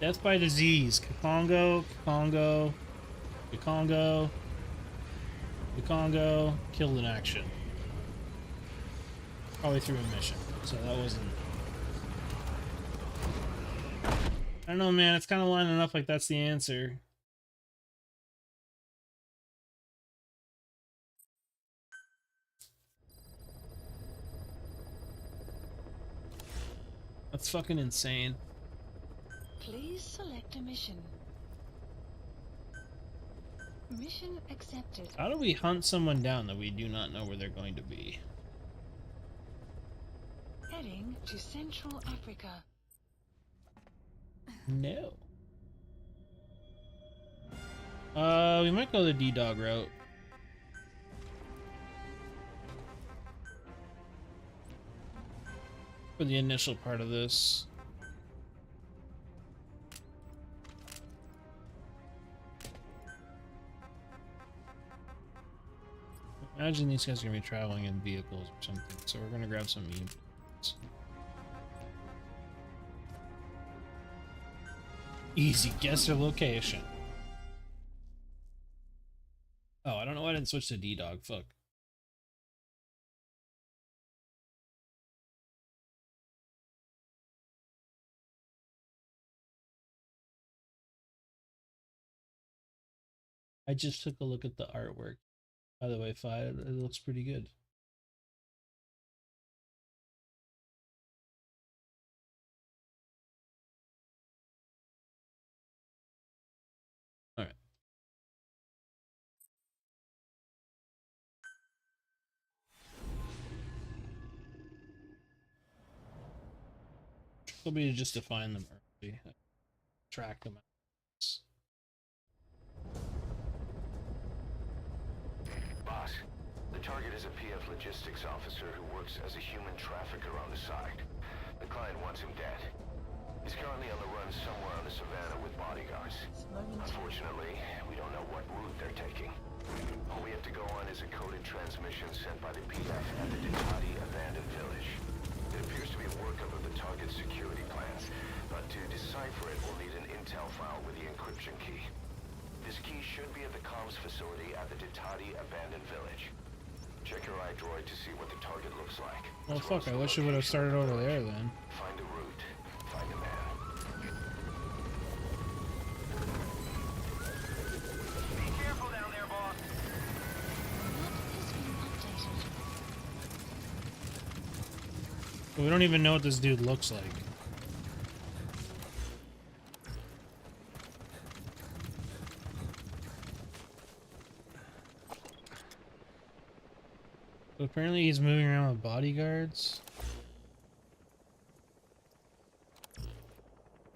Speaker 1: Death by disease. Kikongo, Kikongo, Kikongo, Kikongo, killed in action. Probably through a mission, so that wasn't... I don't know, man. It's kind of lining up like that's the answer. That's fucking insane.
Speaker 2: Please select a mission. Mission accepted.
Speaker 1: How do we hunt someone down that we do not know where they're going to be?
Speaker 2: Heading to Central Africa.
Speaker 1: No. We might go the D-Dog route. For the initial part of this. Imagine these guys are gonna be traveling in vehicles or something, so we're gonna grab some meat. Easy, guess their location. Oh, I don't know why I didn't switch to D-Dog, fuck. I just took a look at the artwork. By the way, Fi, it looks pretty good. Alright. It'll be just to find them early. Track them out.
Speaker 4: Boss, the target is a PF logistics officer who works as a human trafficker on the side. The client wants him dead. He's currently on the run somewhere on the savannah with bodyguards. Unfortunately, we don't know what route they're taking. All we have to go on is a coded transmission sent by the PF at the Ditati abandoned village. It appears to be a workup of the target's security plans, but to decipher it, we'll need an intel file with the encryption key. This key should be at the comms facility at the Ditati abandoned village. Check your iDroid to see what the target looks like.
Speaker 1: Well, fuck, I wish it would have started over there then.
Speaker 4: Find a route. Find a man. Be careful down there, boss.
Speaker 2: Map has been updated.
Speaker 1: But we don't even know what this dude looks like. So apparently he's moving around with bodyguards.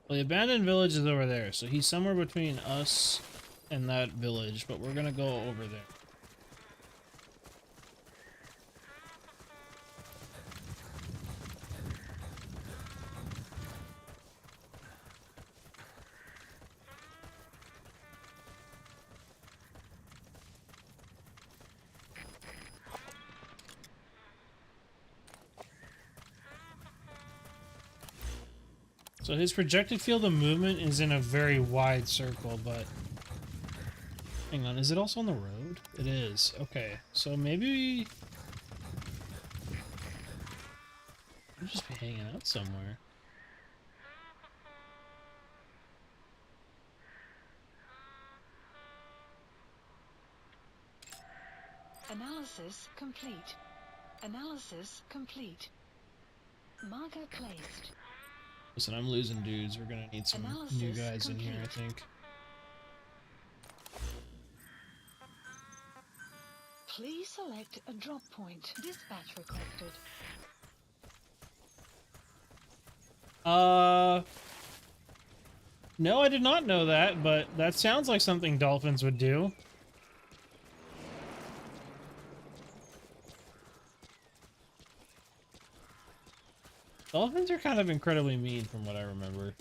Speaker 1: Well, the abandoned village is over there, so he's somewhere between us and that village, but we're gonna go over there. So his projected field of movement is in a very wide circle, but... Hang on, is it also on the road? It is. Okay, so maybe... We'll just be hanging out somewhere.
Speaker 2: Analysis complete. Analysis complete. Marker placed.
Speaker 1: Listen, I'm losing dudes. We're gonna need some new
Speaker 2: Analysis
Speaker 1: guys in here, I
Speaker 2: complete.
Speaker 1: think.
Speaker 2: Please select a drop point. Dispatch requested.
Speaker 1: No, I did not know that, but that sounds like something dolphins would do. Dolphins are kind of incredibly mean from what I remember.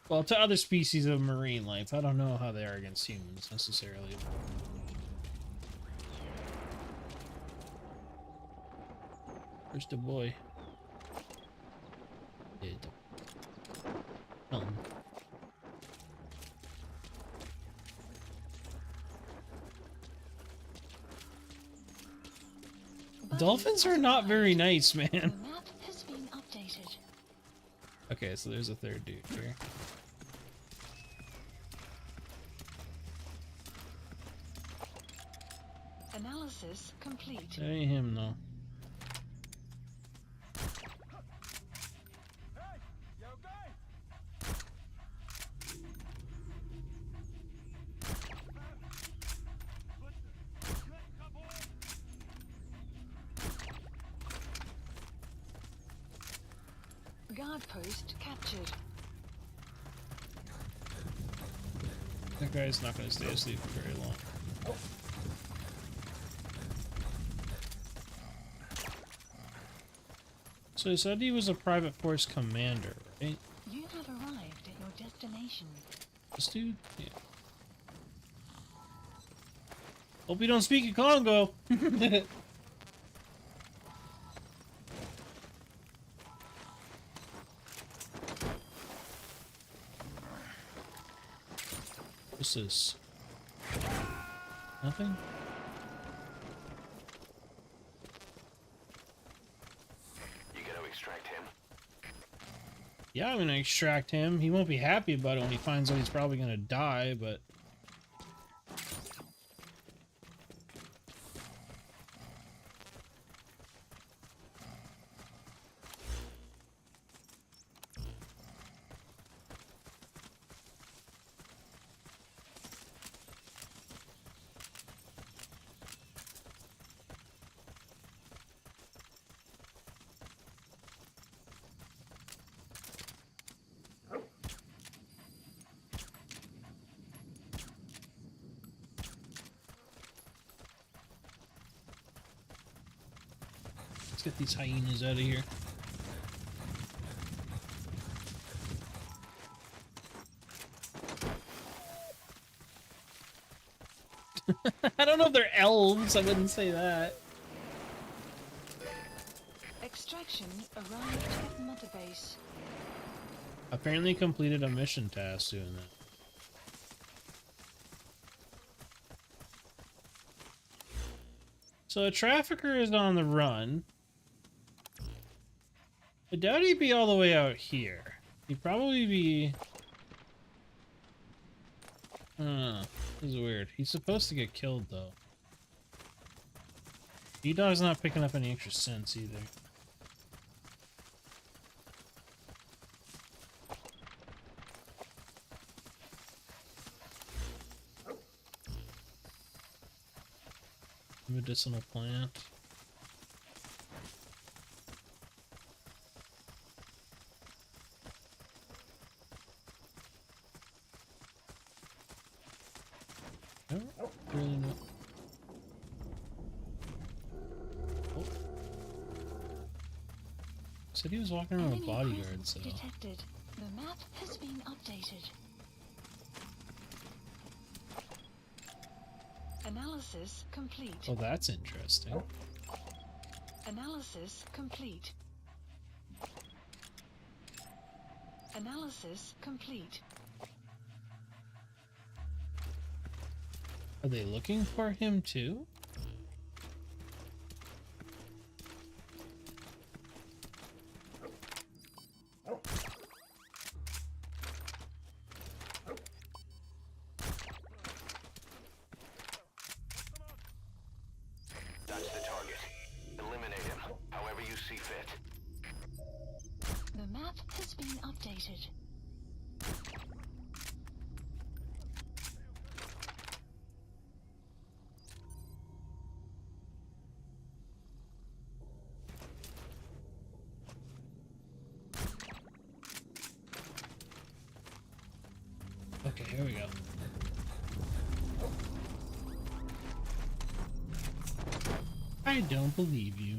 Speaker 1: Well, to other species of marine life. I don't know how they are against humans, necessarily. Where's the boy? Dead. Dolphins are not very nice, man.
Speaker 2: The map has been updated.
Speaker 1: Okay, so there's a third dude here.
Speaker 2: Analysis complete.
Speaker 1: That ain't him, though.
Speaker 2: Guard post captured.
Speaker 1: That guy's not going to stay asleep for very long. So he said he was a private force commander, right?
Speaker 2: You have arrived at your destination.
Speaker 1: This dude? Yeah. Hope you don't speak in Congo! What's this? Nothing?
Speaker 4: You gonna extract him?
Speaker 1: Yeah, I'm gonna extract him. He won't be happy about it when he finds out he's probably gonna die, but... Let's get these hyenas out of here. I don't know if they're elves, I wouldn't say that.
Speaker 2: Extraction arrived at Mother Base.
Speaker 1: Apparently completed a mission task doing that. So a trafficker is on the run. I doubt he'd be all the way out here. He'd probably be... This is weird. He's supposed to get killed, though. B-Dog's not picking up any extra sense, either. Medicinal plant. I don't really know. Oh. Said he was walking around with
Speaker 2: Enemy
Speaker 1: bodyguards,
Speaker 2: presence
Speaker 1: so...
Speaker 2: detected. The map has been updated. Analysis complete.
Speaker 1: Oh, that's interesting.
Speaker 2: Analysis complete. Analysis complete.
Speaker 1: Are they looking for him, too?
Speaker 4: That's the target. Eliminate him, however you see fit.
Speaker 2: The map has been updated.
Speaker 1: Okay, here we go. I don't believe you.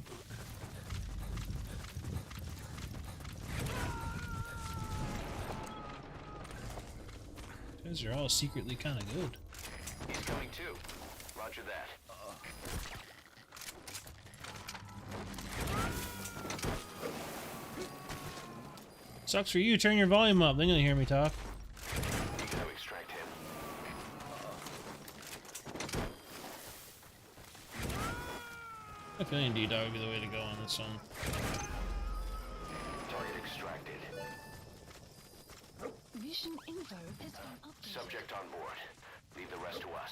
Speaker 1: You guys are all secretly kind of good.
Speaker 4: He's coming too. Roger that.
Speaker 1: Sucks for you. Turn your volume up. They're gonna hear me talk.
Speaker 4: You gonna extract him?
Speaker 1: I feel D-Dog would be the way to go on this one.
Speaker 4: Target extracted.
Speaker 2: Mission info has been updated.
Speaker 4: Subject on board. Leave the rest to us.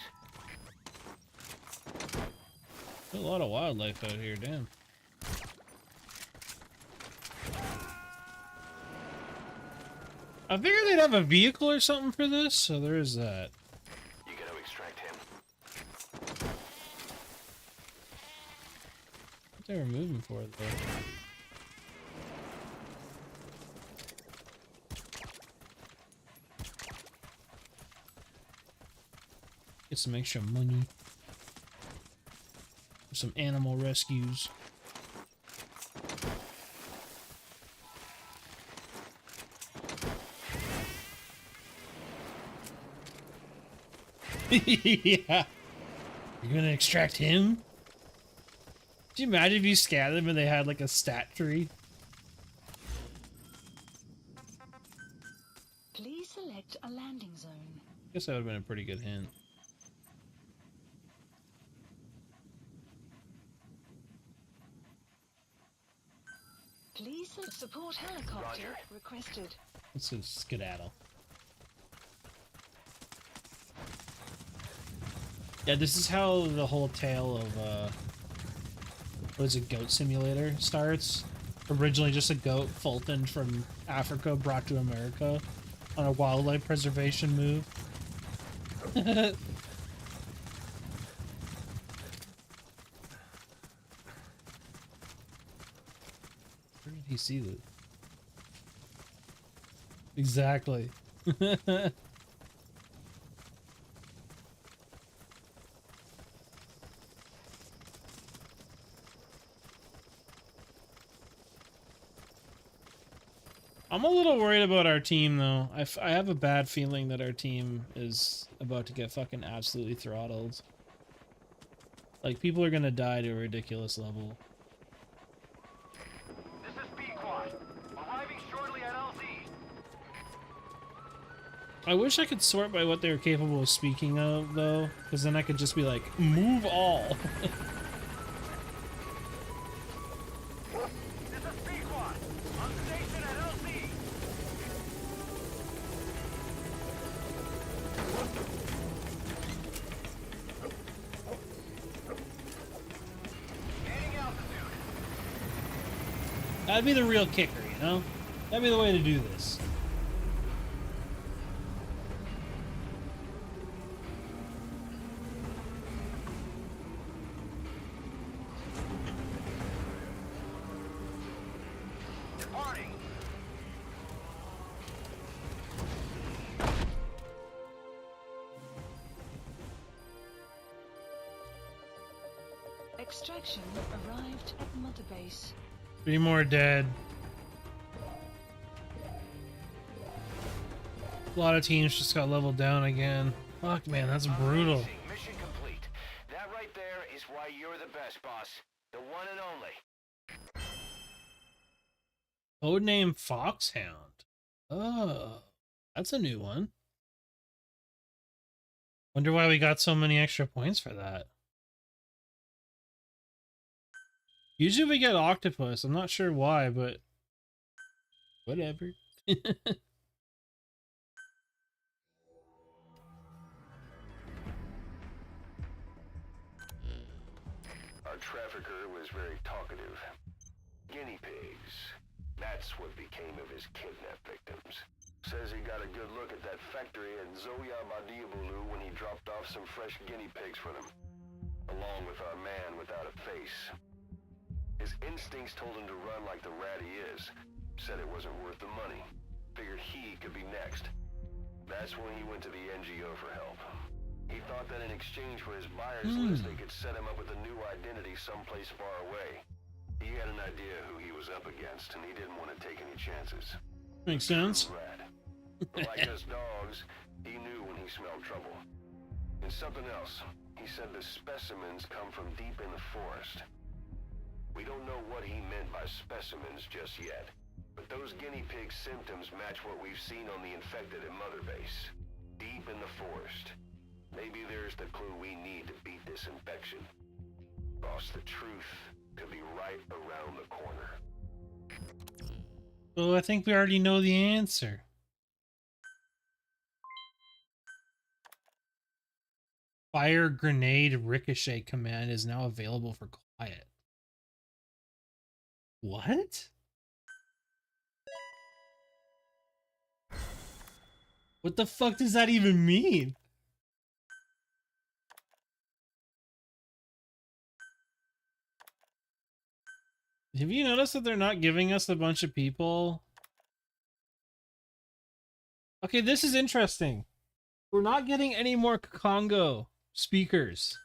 Speaker 1: There's a lot of wildlife out here, damn. I figured they'd have a vehicle or something for this, so there is that.
Speaker 4: You gonna extract him?
Speaker 1: What they were moving for, though. Get some extra money. For some animal rescues. Yeah. You're gonna extract him? Could you imagine if you scanned them and they had like a stat tree?
Speaker 2: Please select a landing zone.
Speaker 1: Guess that would have been a pretty good hint.
Speaker 2: Please support helicopter requested.
Speaker 1: Let's just skedaddle. Yeah, this is how the whole tale of, what is it, Goat Simulator starts. Originally just a goat, Fulton from Africa, brought to America on a wildlife preservation move. Where did he see that? Exactly. I'm a little worried about our team, though. I have a bad feeling that our team is about to get fucking absolutely throttled. Like, people are gonna die to a ridiculous level.
Speaker 4: This is B-Quad. Arriving shortly at LZ.
Speaker 1: I wish I could sort by what they were capable of speaking of, though, because then I could just be like, move all.
Speaker 4: This is B-Quad. On station at LZ. Gaining altitude.
Speaker 1: That'd be the real kicker, you know? That'd be the way to do this.
Speaker 4: Departing.
Speaker 2: Extraction arrived at Mother Base.
Speaker 1: 3 more dead. A lot of teams just got leveled down again. Fuck, man, that's brutal.
Speaker 4: Amazing. Mission complete. That right there is why you're the best, boss. The one and only.
Speaker 1: Codename Foxhound. Oh, that's a new one. Wonder why we got so many extra points for that. Usually we get Octopus. I'm not sure why, but whatever.
Speaker 4: Our trafficker was very talkative. Guinea pigs. That's what became of his kidnapped victims. Says he got a good look at that factory at Jawah when he dropped off some fresh guinea pigs for them. Along with our man without a face. His instincts told him to run like the rat he is. Said it wasn't worth the money. Figured he could be next. That's when he went to the NGO for help. He thought that in exchange for his buyer's list, they could set him up with a new identity someplace far away. He had an idea who he was up against, and he didn't want to take any chances.
Speaker 1: Makes sense.
Speaker 4: Rat. Like us dogs, he knew when he smelled trouble. And something else. He said the specimens come from deep in the forest. We don't know what he meant by specimens just yet, but those guinea pig symptoms match what we've seen on the infected at Mother Base. Deep in the forest. Maybe there's the clue we need to beat this infection. Boss, the truth could be right around the corner.
Speaker 1: Oh, I think we already know the answer. Fire grenade ricochet command is now available for quiet. What? What the fuck does that even mean? Have you noticed that they're not giving us a bunch of people? Okay, this is interesting. We're not getting any more Congo. speakers.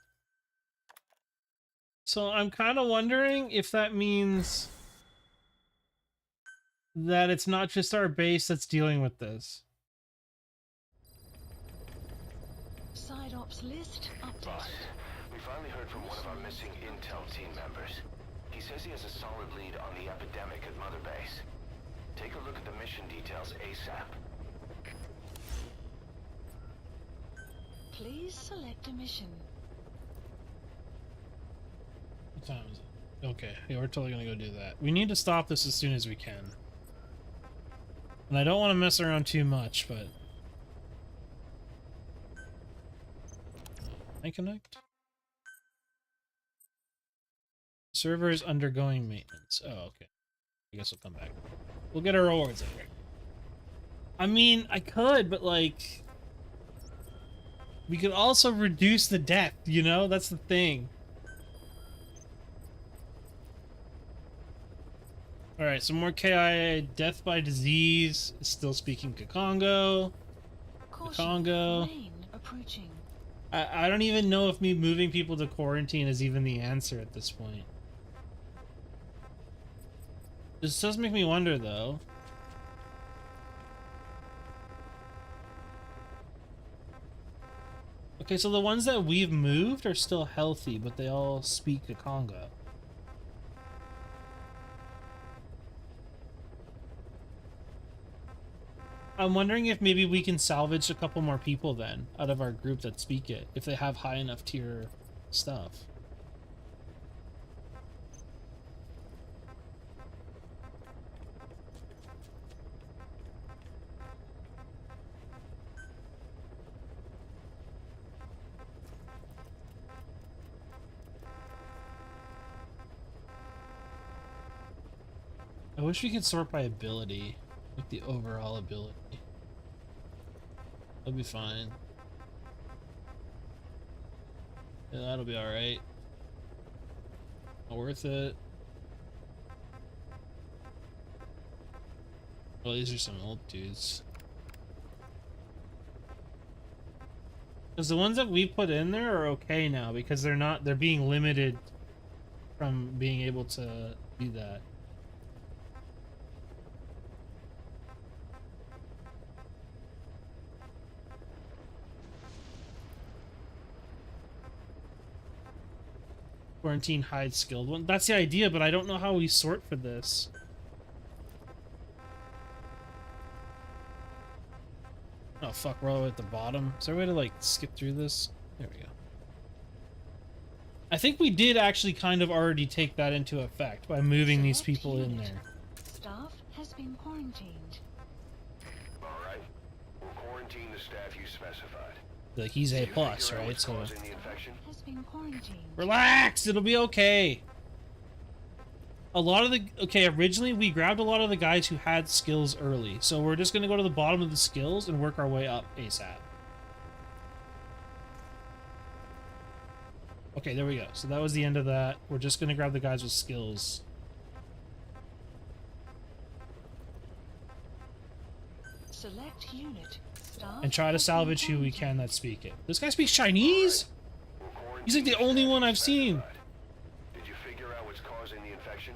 Speaker 1: So I'm kind of wondering if that means that it's not just our base that's dealing with this.
Speaker 2: Side ops list updated.
Speaker 4: Boss, we finally heard from one of our missing intel team members. He says he has a solid lead on the epidemic at Mother Base. Take a look at the mission details ASAP.
Speaker 2: Please select a mission.
Speaker 1: What time is it? Okay, yeah, we're totally gonna go do that. We need to stop this as soon as we can. And I don't want to mess around too much, but... I connect? Server is undergoing maintenance. Oh, okay. I guess we'll come back. We'll get our rewards later. I mean, I could, but like... We could also reduce the death, you know? That's the thing. Alright, some more KIA. Death by disease. Still speaking Kakongo. Congo.
Speaker 2: Rain approaching.
Speaker 1: I don't even know if me moving people to quarantine is even the answer at this point. This does make me wonder, though. Okay, so the ones that we've moved are still healthy, but they all speak Kakongo. I'm wondering if maybe we can salvage a couple more people then out of our group that speak it, if they have high enough tier stuff. I wish we could sort by ability, like the overall ability. That'll be fine. Yeah, that'll be alright. Not worth it. Well, these are some old dudes. Because the ones that we put in there are okay now, because they're being limited from being able to do that. Quarantine hide skilled one. That's the idea, but I don't know how we sort for this. Oh fuck, we're all the way at the bottom. Is there a way to like skip through this? There we go. I think we did actually kind of already take that into effect by moving these people in there.
Speaker 2: Staff has been quarantined.
Speaker 4: Alright. We'll quarantine the staff you specified.
Speaker 1: Like he's A+, right? So
Speaker 4: Causing the infection?
Speaker 2: Has been quarantined.
Speaker 1: relax, it'll be okay. A lot of the... Okay, originally we grabbed a lot of the guys who had skills early. So we're just going to go to the bottom of the skills and work our way up ASAP. Okay, there we go. So that was the end of that. We're just going to grab the guys with skills.
Speaker 2: Select unit. Staff
Speaker 1: And try to
Speaker 2: has been
Speaker 1: salvage who we
Speaker 2: quarantined.
Speaker 1: can that speak it. This guy speaks Chinese?
Speaker 4: We'll quarantine
Speaker 1: He's like the only
Speaker 4: staff
Speaker 1: one
Speaker 4: you
Speaker 1: I've seen.
Speaker 4: specified. Did you figure out what's causing the infection?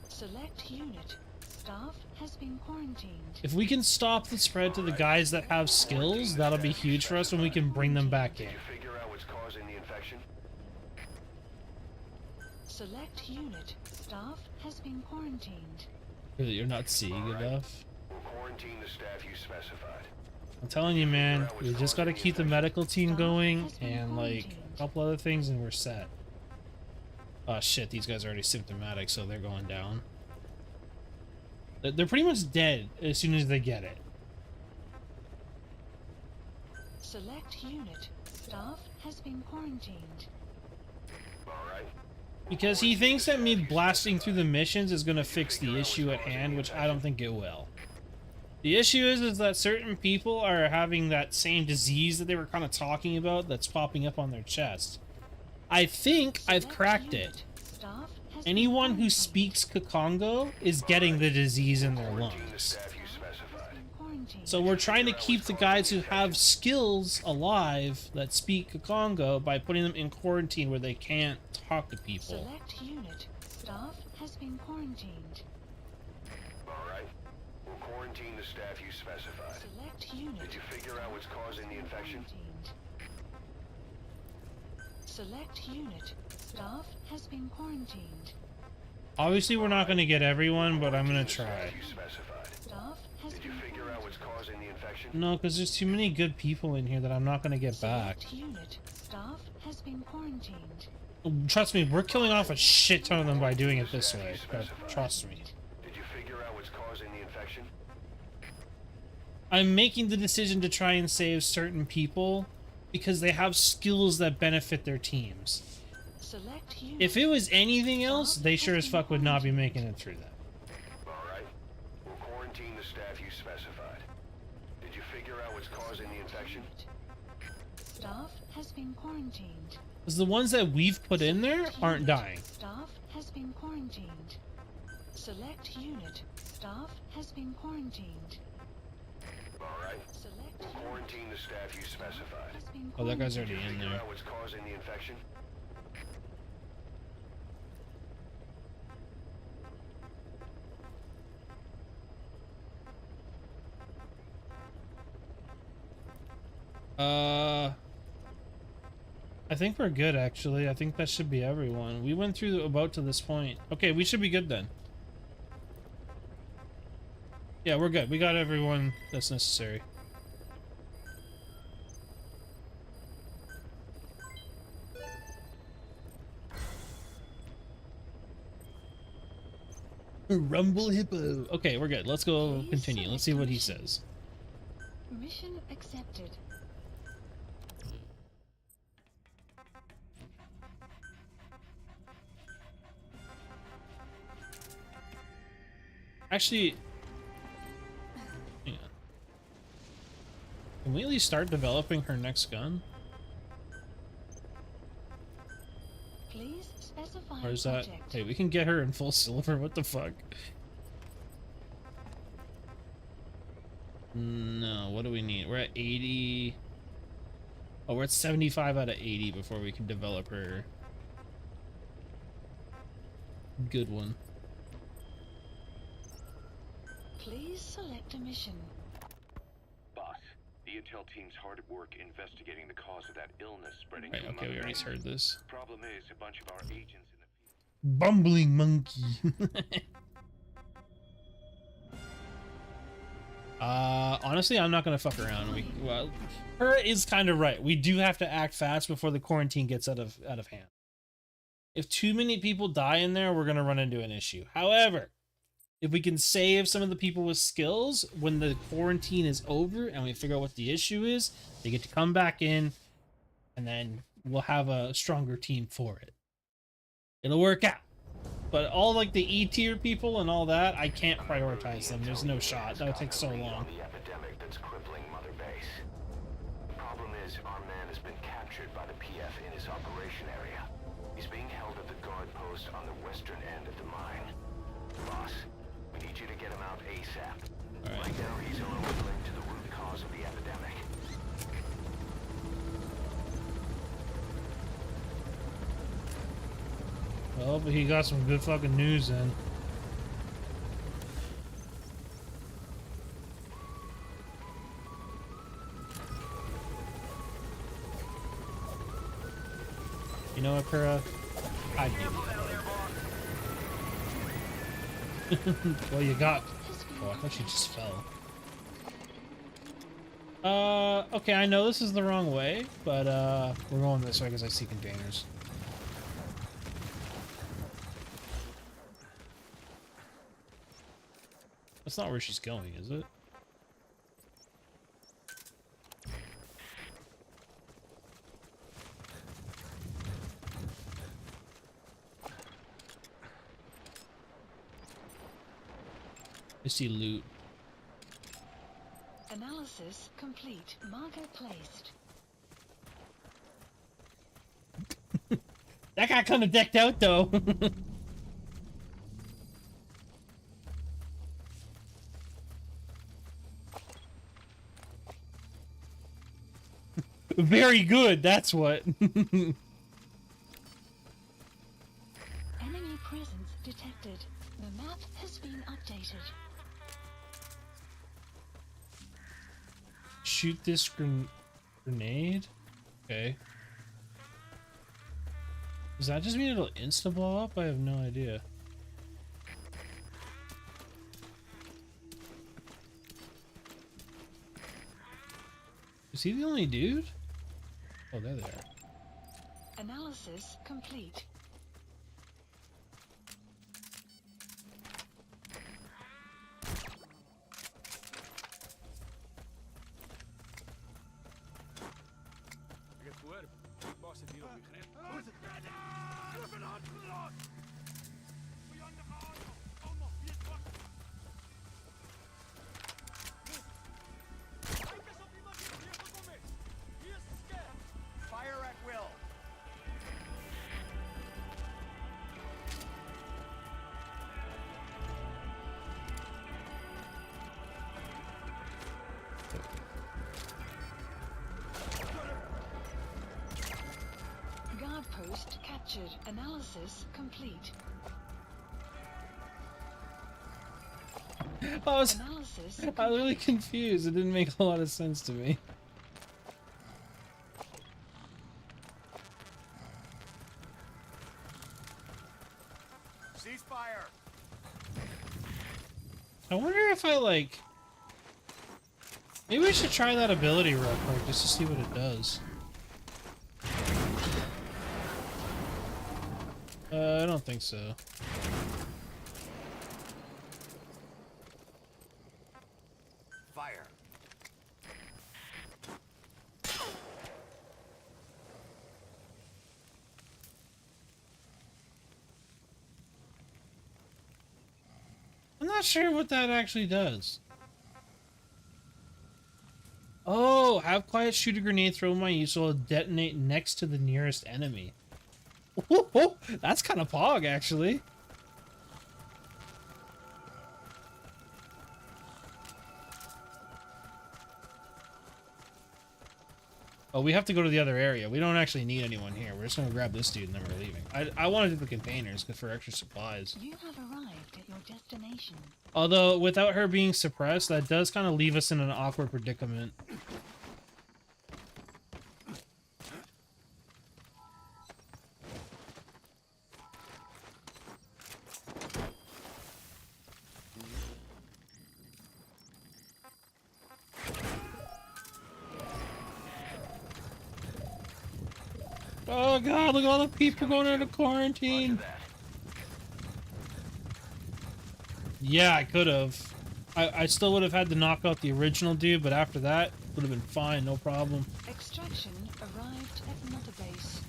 Speaker 2: Select unit. Staff has been quarantined.
Speaker 1: If we can stop the spread to the guys that have skills, that'll be huge for us when we can bring them back in.
Speaker 4: Did you figure out what's causing the infection?
Speaker 2: Select unit. Staff has been quarantined.
Speaker 1: Really, you're not seeing enough.
Speaker 4: We'll quarantine the staff you specified.
Speaker 1: I'm telling you, man, we just gotta keep the medical team going and, like, a couple other things and we're set. Oh shit, these guys are already symptomatic, so they're going down. They're pretty much dead as soon as they get it.
Speaker 2: Select unit. Staff has been quarantined.
Speaker 4: Alright.
Speaker 1: Because he thinks that me blasting through the missions is gonna fix the issue at hand, which I don't think it will. The issue is that certain people are having that same disease that they were kind of talking about that's popping up on their chest. I think I've
Speaker 2: Select
Speaker 1: cracked
Speaker 2: unit.
Speaker 1: it.
Speaker 2: Staff has been
Speaker 1: Anyone who
Speaker 2: quarantined.
Speaker 1: speaks Kakongo is getting the disease in their
Speaker 4: Quarantine the
Speaker 1: lungs.
Speaker 4: staff you specified.
Speaker 2: Quarantined.
Speaker 1: So we're trying to keep the guys who have skills alive that speak Congo by putting them in quarantine where they can't talk to people.
Speaker 2: Select unit. Staff has been quarantined.
Speaker 4: Alright. We'll quarantine the staff you specified.
Speaker 2: Select unit.
Speaker 4: Did you figure out what's causing the infection?
Speaker 2: Quarantined. Select unit. Staff has been quarantined.
Speaker 1: Obviously, we're not going to get everyone, but I'm going to try.
Speaker 4: Staff you specified.
Speaker 2: Staff has
Speaker 4: Did you
Speaker 2: been
Speaker 4: figure out what's causing the infection?
Speaker 1: No, because there's too many good people in here that I'm not going to get back.
Speaker 2: Select unit. Staff has been quarantined.
Speaker 1: Trust me, we're killing off a shit ton of them by doing it this way. Trust me.
Speaker 4: Did you figure out what's causing the infection?
Speaker 1: I'm making the decision to try and save certain people because they have skills that benefit their teams.
Speaker 2: Select unit.
Speaker 1: If it was anything else, they sure as fuck would not be making it through that.
Speaker 4: Alright. We'll quarantine the staff you specified. Did you figure out what's causing the infection?
Speaker 2: Staff has been quarantined.
Speaker 1: Because the ones that we've put in there aren't dying.
Speaker 2: Staff has been quarantined. Select unit. Staff has been quarantined.
Speaker 4: Alright.
Speaker 2: Select
Speaker 4: We'll
Speaker 2: unit.
Speaker 4: quarantine the staff you specified.
Speaker 2: Has been
Speaker 1: Oh, that guy's
Speaker 2: quarantined.
Speaker 1: already in
Speaker 4: Figure
Speaker 1: there.
Speaker 4: out what's causing the infection?
Speaker 1: I think we're good, actually. I think that should be everyone. We went through about to this point. Okay, we should be good then. Yeah, we're good. We got everyone that's necessary. Rumble Hippo. Okay, we're good. Let's go continue. Let's see what he says.
Speaker 2: Mission accepted.
Speaker 1: Actually, hang on. Can we at least start developing her next gun?
Speaker 2: Please specify
Speaker 1: Or is that...
Speaker 2: project.
Speaker 1: Hey, we can get her in full silver. What the fuck? No, what do we need? We're at 80... Oh, we're at 75 out of 80 before we can develop her. Good one.
Speaker 2: Please select a mission.
Speaker 3: Boss, the intel team's hard at work investigating the cause of that illness spreading
Speaker 1: Right,
Speaker 3: to
Speaker 1: okay, we already heard this.
Speaker 3: Problem is, a bunch of our agents in the field...
Speaker 1: Bumbling monkey. Honestly, I'm not gonna fuck around. Well, her is kind of right. We do have to act fast before the quarantine gets out of hand. If too many people die in there, we're gonna run into an issue. However, if we can save some of the people with skills when the quarantine is over and we figure out what the issue is, they get to come back in, and then we'll have a stronger team for it. It'll work out. But all like the E tier people and all that, I can't prioritize them. There's no shot. That would take so long.
Speaker 4: The epidemic that's crippling Mother Base. The problem is, our man has been captured by the PF in his operation area. He's being held at the guard post on the western end of the mine. Boss, we need you to get him out ASAP.
Speaker 1: All right.
Speaker 4: Right now, he's alone linked to the root cause of the epidemic.
Speaker 1: Well, but he got some good fucking news in. You know what, Kura? I'd give you that. Well, you got... Oh, I thought she just fell. Okay, I know this is the wrong way, but, we're going this way because I see containers. That's not where she's going, is it? I see loot.
Speaker 2: Analysis complete. Marker placed.
Speaker 1: That got kind of decked out, though. Very good, that's what.
Speaker 2: Enemy presence detected. The map has been updated.
Speaker 1: Shoot this grenade? Okay. Does that just mean it'll insta blow up? I have no idea. Is he the only dude? Oh, there they are.
Speaker 2: Analysis complete.
Speaker 4: Fire at will.
Speaker 2: Guard post captured. Analysis complete.
Speaker 1: I was
Speaker 2: Analysis
Speaker 1: really confused. It didn't make a lot of sense to me.
Speaker 4: Ceasefire.
Speaker 1: I wonder if I like... Maybe we should try that ability real quick just to see what it does. I don't think so.
Speaker 4: Fire.
Speaker 1: I'm not sure what that actually does. Oh, have quiet shoot a grenade thrown by you so it'll detonate next to the nearest enemy. Oh, that's kind of pog, actually. Oh, we have to go to the other area. We don't actually need anyone here. We're just gonna grab this dude and then we're leaving. I wanted to do the containers for extra supplies.
Speaker 2: You have arrived at your destination.
Speaker 1: Although, without her being suppressed, that does kind of leave us in an awkward predicament. Oh god, look at all the people going into quarantine. Yeah, I could have. I still would have had to knock out the original dude, but after that, would have been fine, no problem.
Speaker 2: Extraction arrived at Mother Base.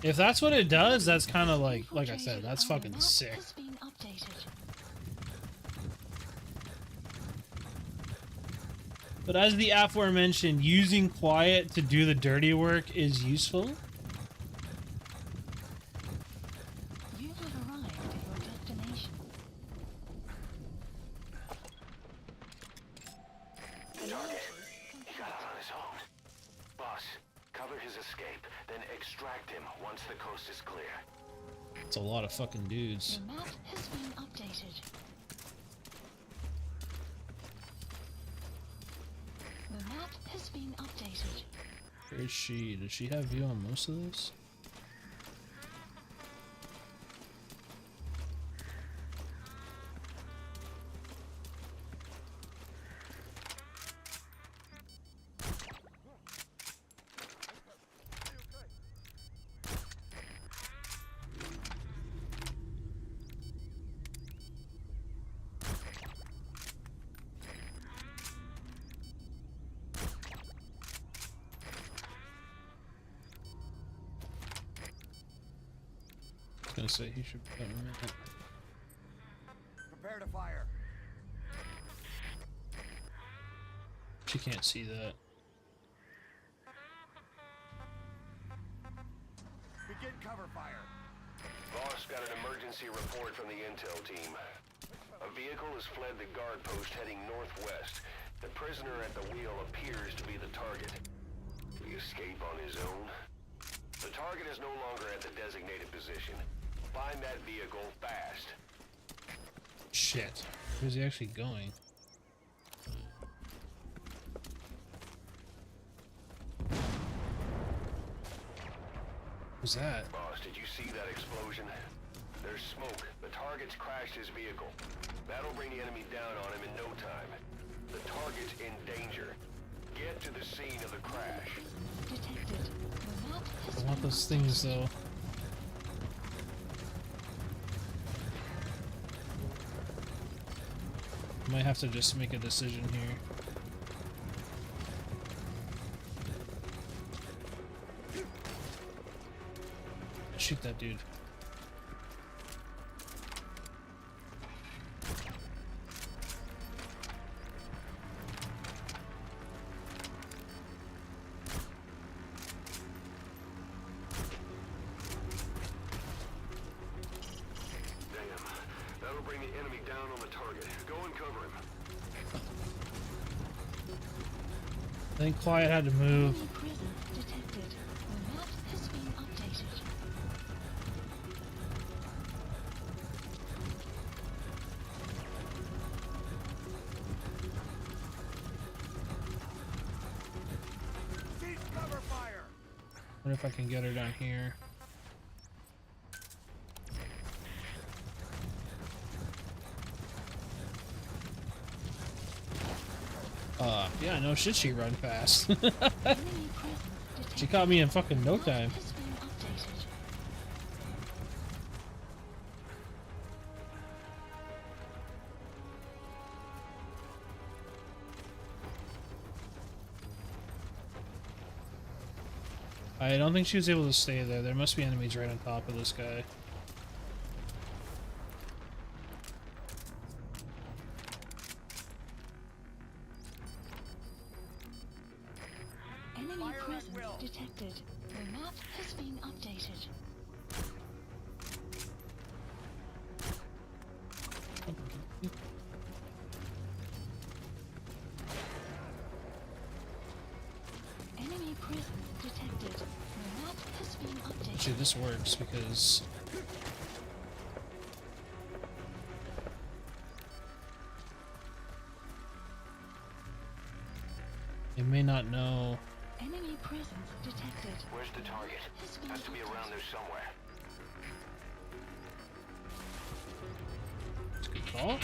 Speaker 1: If that's what it does, that's kind of like I said, that's fucking sick.
Speaker 2: Has been updated.
Speaker 1: But as the aforementioned, using quiet to do the dirty work is useful.
Speaker 2: You have arrived at your destination.
Speaker 4: Target. He got out on his own. Boss, cover his escape, then extract him once the coast is clear.
Speaker 1: It's a lot of fucking dudes.
Speaker 2: The map has been updated. The map has been updated.
Speaker 1: Where is she? Does she have view on most of this? I was gonna say he should put him in it.
Speaker 4: Prepare to fire.
Speaker 1: She can't see that.
Speaker 4: Begin cover fire. Boss got an emergency report from the intel team. A vehicle has fled the guard post heading northwest. The prisoner at the wheel appears to be the target. Will he escape on his own? The target is no longer at the designated position. Find that vehicle fast.
Speaker 1: Shit. Where's he actually going? What's that?
Speaker 4: Boss, did you see that explosion? There's smoke. The target's crashed his vehicle. That'll bring the enemy down on him in no time. The target's in danger. Get to the scene of the crash.
Speaker 2: Detected. The map has
Speaker 1: I want
Speaker 2: been
Speaker 1: those things though. Might have to just make a decision here. Shoot that dude.
Speaker 4: That'll bring the enemy down on the target. Go and cover him.
Speaker 1: I think Quiet had to move.
Speaker 2: enemy presence detected. The map has been updated.
Speaker 5: Cease cover fire!
Speaker 1: Wonder if I can get her down here. Yeah, no shit, she run fast.
Speaker 2: Enemy presence detected.
Speaker 1: She caught me in fucking no
Speaker 2: Map
Speaker 1: time.
Speaker 2: has been updated.
Speaker 1: I don't think she was able to stay there. There must be enemies right on top of this guy.
Speaker 2: Enemy
Speaker 5: Fire at
Speaker 2: presence
Speaker 5: will.
Speaker 2: detected. The map has been updated. Enemy presence detected. The map has been updated.
Speaker 1: Actually, this works because they may not know.
Speaker 2: Enemy presence detected.
Speaker 4: Where's the target? Has to be around there somewhere.
Speaker 1: It's a good call.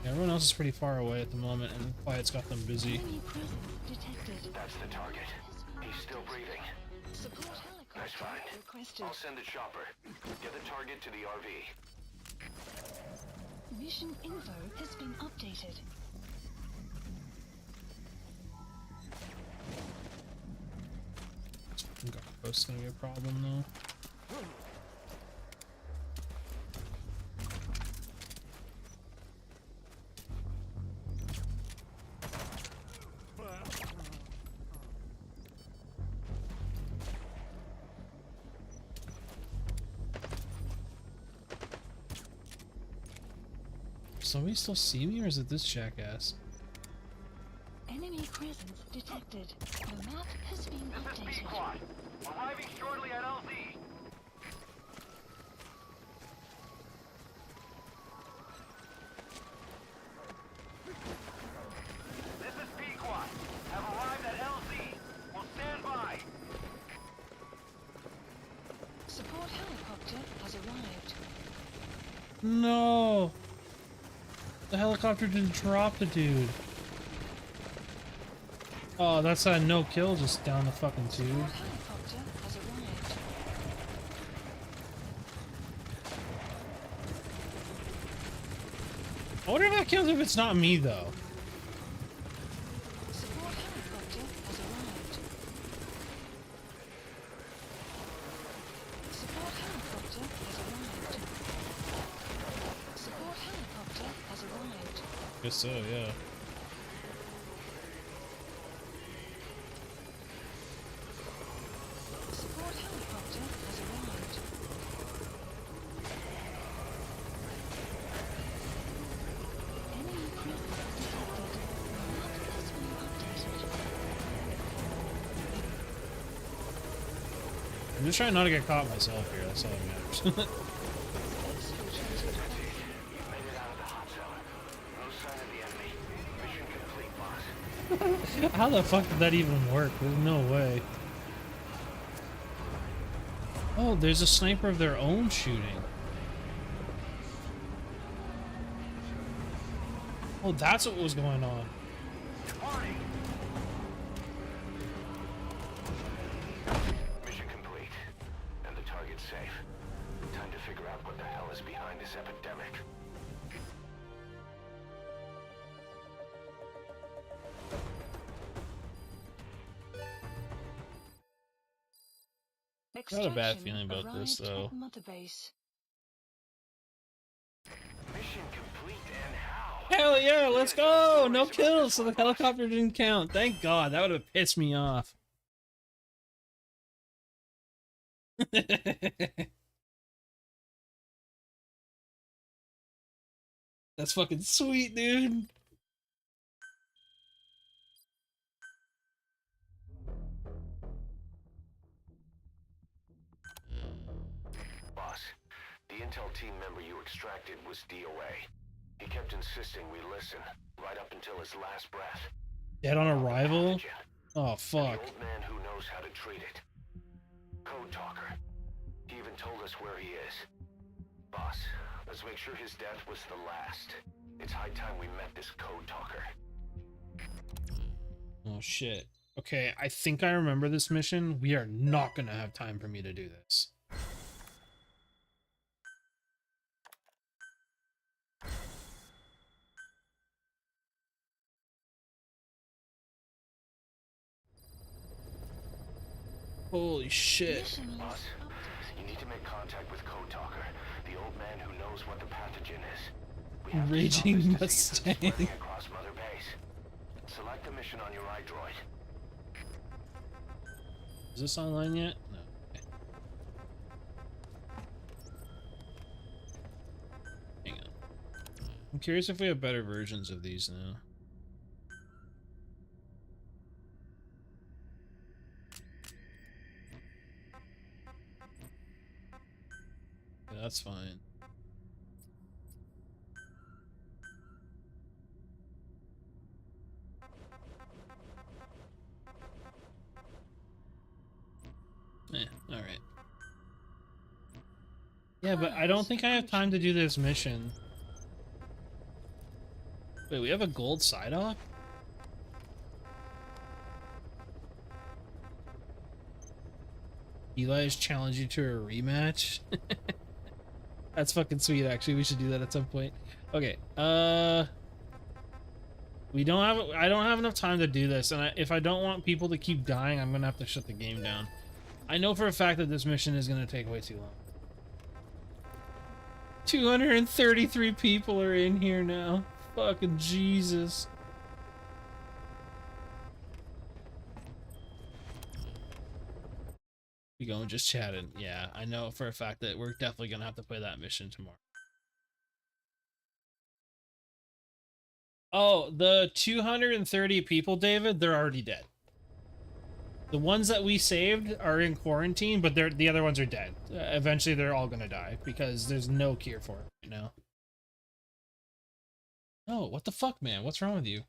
Speaker 1: Yeah, everyone else is pretty far away at the moment, and Quiet's got them busy.
Speaker 2: Enemy presence detected.
Speaker 4: That's the target. He's still breathing.
Speaker 2: Support
Speaker 4: That's
Speaker 2: helicopter
Speaker 4: fine.
Speaker 2: requested.
Speaker 4: I'll send a chopper. Get the target to the RV.
Speaker 2: Mission info has been updated.
Speaker 1: That's gonna be a problem though. Somebody still see me, or is it this jackass?
Speaker 2: Enemy presence detected. The map has been updated.
Speaker 4: Arriving shortly at LZ. This is Pequot. Have arrived at LZ. We'll stand by.
Speaker 2: Support helicopter has arrived.
Speaker 1: No! The helicopter didn't drop the dude. Oh, that's a no kill just down the fucking tube.
Speaker 2: Support helicopter has arrived.
Speaker 1: I wonder if that kills if it's not me though.
Speaker 2: Support helicopter has arrived. Support helicopter has arrived. Support helicopter has arrived.
Speaker 1: Guess so, yeah.
Speaker 2: Support helicopter has arrived.
Speaker 1: I'm just trying not to get caught myself here. That's all that matters.
Speaker 4: You've made it out of the hot zone. No sign of the enemy. Mission complete, boss.
Speaker 1: How the fuck did that even work? There's no way. Oh, there's a sniper of their own shooting. Oh, that's what was going on.
Speaker 4: Mission complete. And the target's safe. Time to figure out what the hell is behind this epidemic.
Speaker 1: Not a bad
Speaker 2: Extraction
Speaker 1: feeling about this,
Speaker 2: arrived
Speaker 1: though.
Speaker 2: at Mother Base.
Speaker 4: Mission complete and how?
Speaker 1: Hell yeah, let's go! No kills, so the helicopter didn't count. Thank God, that would have pissed me off. That's fucking sweet, dude.
Speaker 4: Boss, the intel team member you extracted was DOA. He kept insisting we listen, right up until his last breath.
Speaker 1: Dead on arrival?
Speaker 4: Pathogen.
Speaker 1: Oh,
Speaker 4: And
Speaker 1: fuck.
Speaker 4: the old man who knows how to treat it. Code talker. He even told us where he is. Boss, let's make sure his death was the last. It's high time we met this code talker.
Speaker 1: Oh, shit. Okay, I think I remember this mission. We are not gonna have time for me to do this. Holy shit.
Speaker 2: Mission
Speaker 4: Boss,
Speaker 2: list updated.
Speaker 4: you need to make contact with Code Talker, the old man who knows what the pathogen is. We have to
Speaker 1: Raging
Speaker 4: stop this disease from
Speaker 1: Mustang.
Speaker 4: spreading across Mother Base. Select the mission on your iDroid.
Speaker 1: Is this online yet? No. Okay. Hang on. I'm curious if we have better versions of these now. Yeah, that's fine. Alright. Yeah, but I don't think I have time to do this mission. Wait, we have a gold side-off? Eli's challenged you to a rematch? That's fucking sweet, actually. We should do that at some point. Okay, we don't have... I don't have enough time to do this, and if I don't want people to keep dying, I'm gonna have to shut the game down. I know for a fact that this mission is gonna take way too long. 233 people are in here now. Fucking Jesus. We going just chatting. Yeah, I know for a fact that we're definitely gonna have to play that mission tomorrow. Oh, the 230 people, David, they're already dead. The ones that we saved are in quarantine, but the other ones are dead. Eventually, they're all gonna die because there's no cure for it right now. Oh, what the fuck, man? What's wrong with you?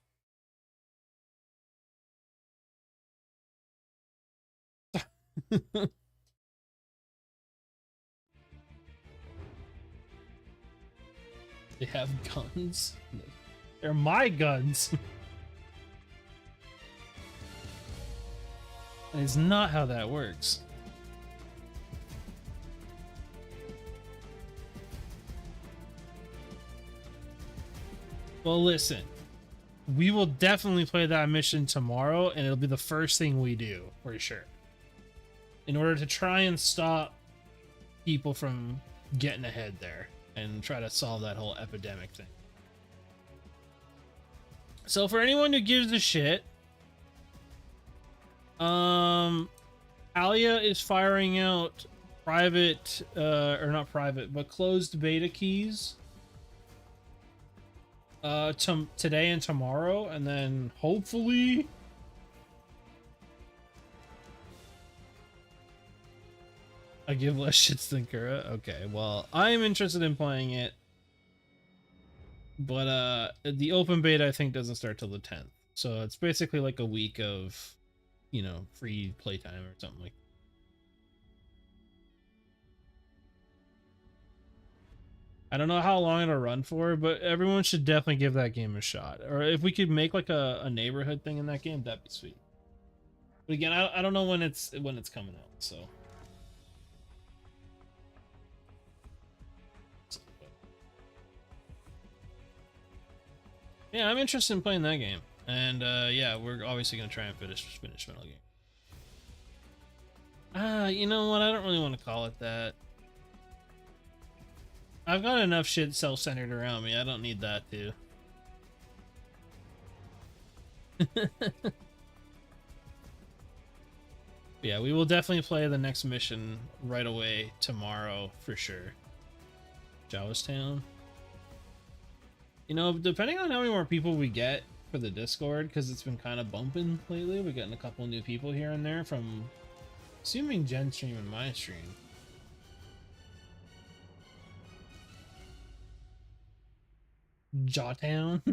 Speaker 1: They have guns? They're my guns. That is not how that works. Well, listen. We will definitely play that mission tomorrow, and it'll be the first thing we do, for sure. In order to try and stop people from getting ahead there and try to solve that whole epidemic thing. So for anyone who gives a shit, Alia is firing out private, or not private, but closed beta keys today and tomorrow, and then hopefully I give less shits than Kura. Okay, well, I am interested in playing it, but the open beta I think doesn't start till the 10th, so it's basically like a week of, you know, free playtime or something like that. I don't know how long it'll run for, but everyone should definitely give that game a shot. Or if we could make like a neighborhood thing in that game, that'd be sweet. But again, I don't know when it's coming out, so. Yeah, I'm interested in playing that game, and yeah, we're obviously gonna try and finish Metal Gear. You know what? I don't really want to call it that. I've got enough shit self-centered around me. I don't need that too. Yeah, we will definitely play the next mission right away tomorrow for sure. Jawah's Town. You know, depending on how many more people we get for the Discord, because it's been kind of bumping lately, we're getting a couple new people here and there from, assuming Jen's stream and my stream. Jawtown.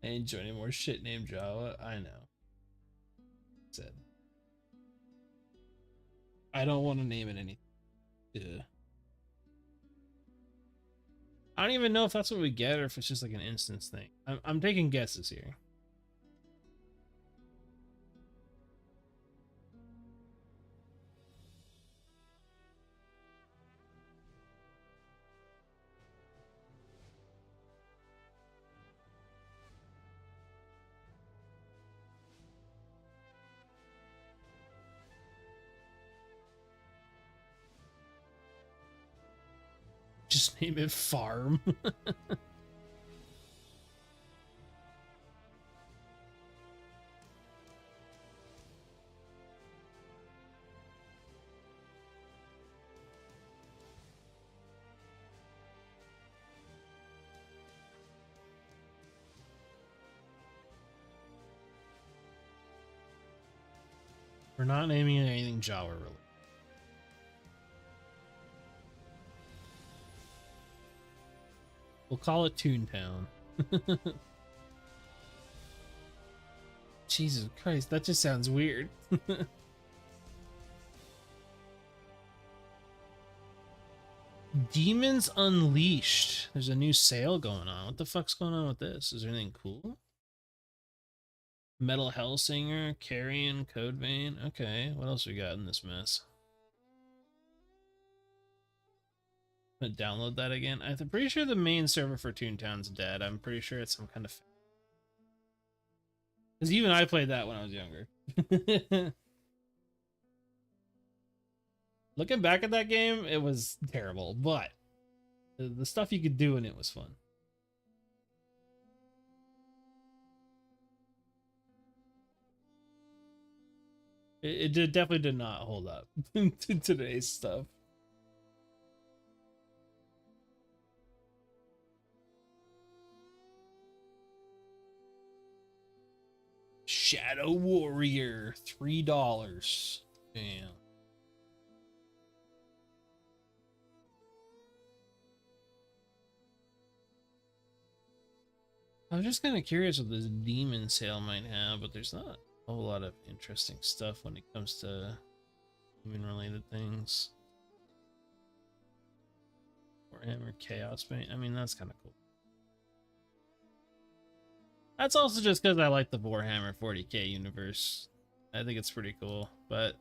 Speaker 1: I ain't joining more shit named Jawah. I know. Said. I don't want to name it anything. Yeah. I don't even know if that's what we get or if it's just like an instance thing. I'm taking guesses here. Just name it Farm. We're not naming it anything Jawah related. We'll call it Toontown. Jesus Christ, that just sounds weird. Demons Unleashed. There's a new sale going on. What the fuck's going on with this? Is there anything cool? Metal Hellsinger, Carrion, Code Vein. Okay, what else we got in this mess? I'm gonna download that again. I'm pretty sure the main server for Toontown's dead. I'm pretty sure it's some kind of... Because even I played that when I was younger. Looking back at that game, it was terrible, but the stuff you could do in it was fun. It definitely did not hold up to today's stuff. Shadow Warrior, $3. Damn. I'm just kind of curious what this demon sale might have, but there's not a whole lot of interesting stuff when it comes to demon related things. Warhammer Chaos Paint. I mean, that's kind of cool. That's also just because I like the Warhammer 40k universe. I think it's pretty cool, but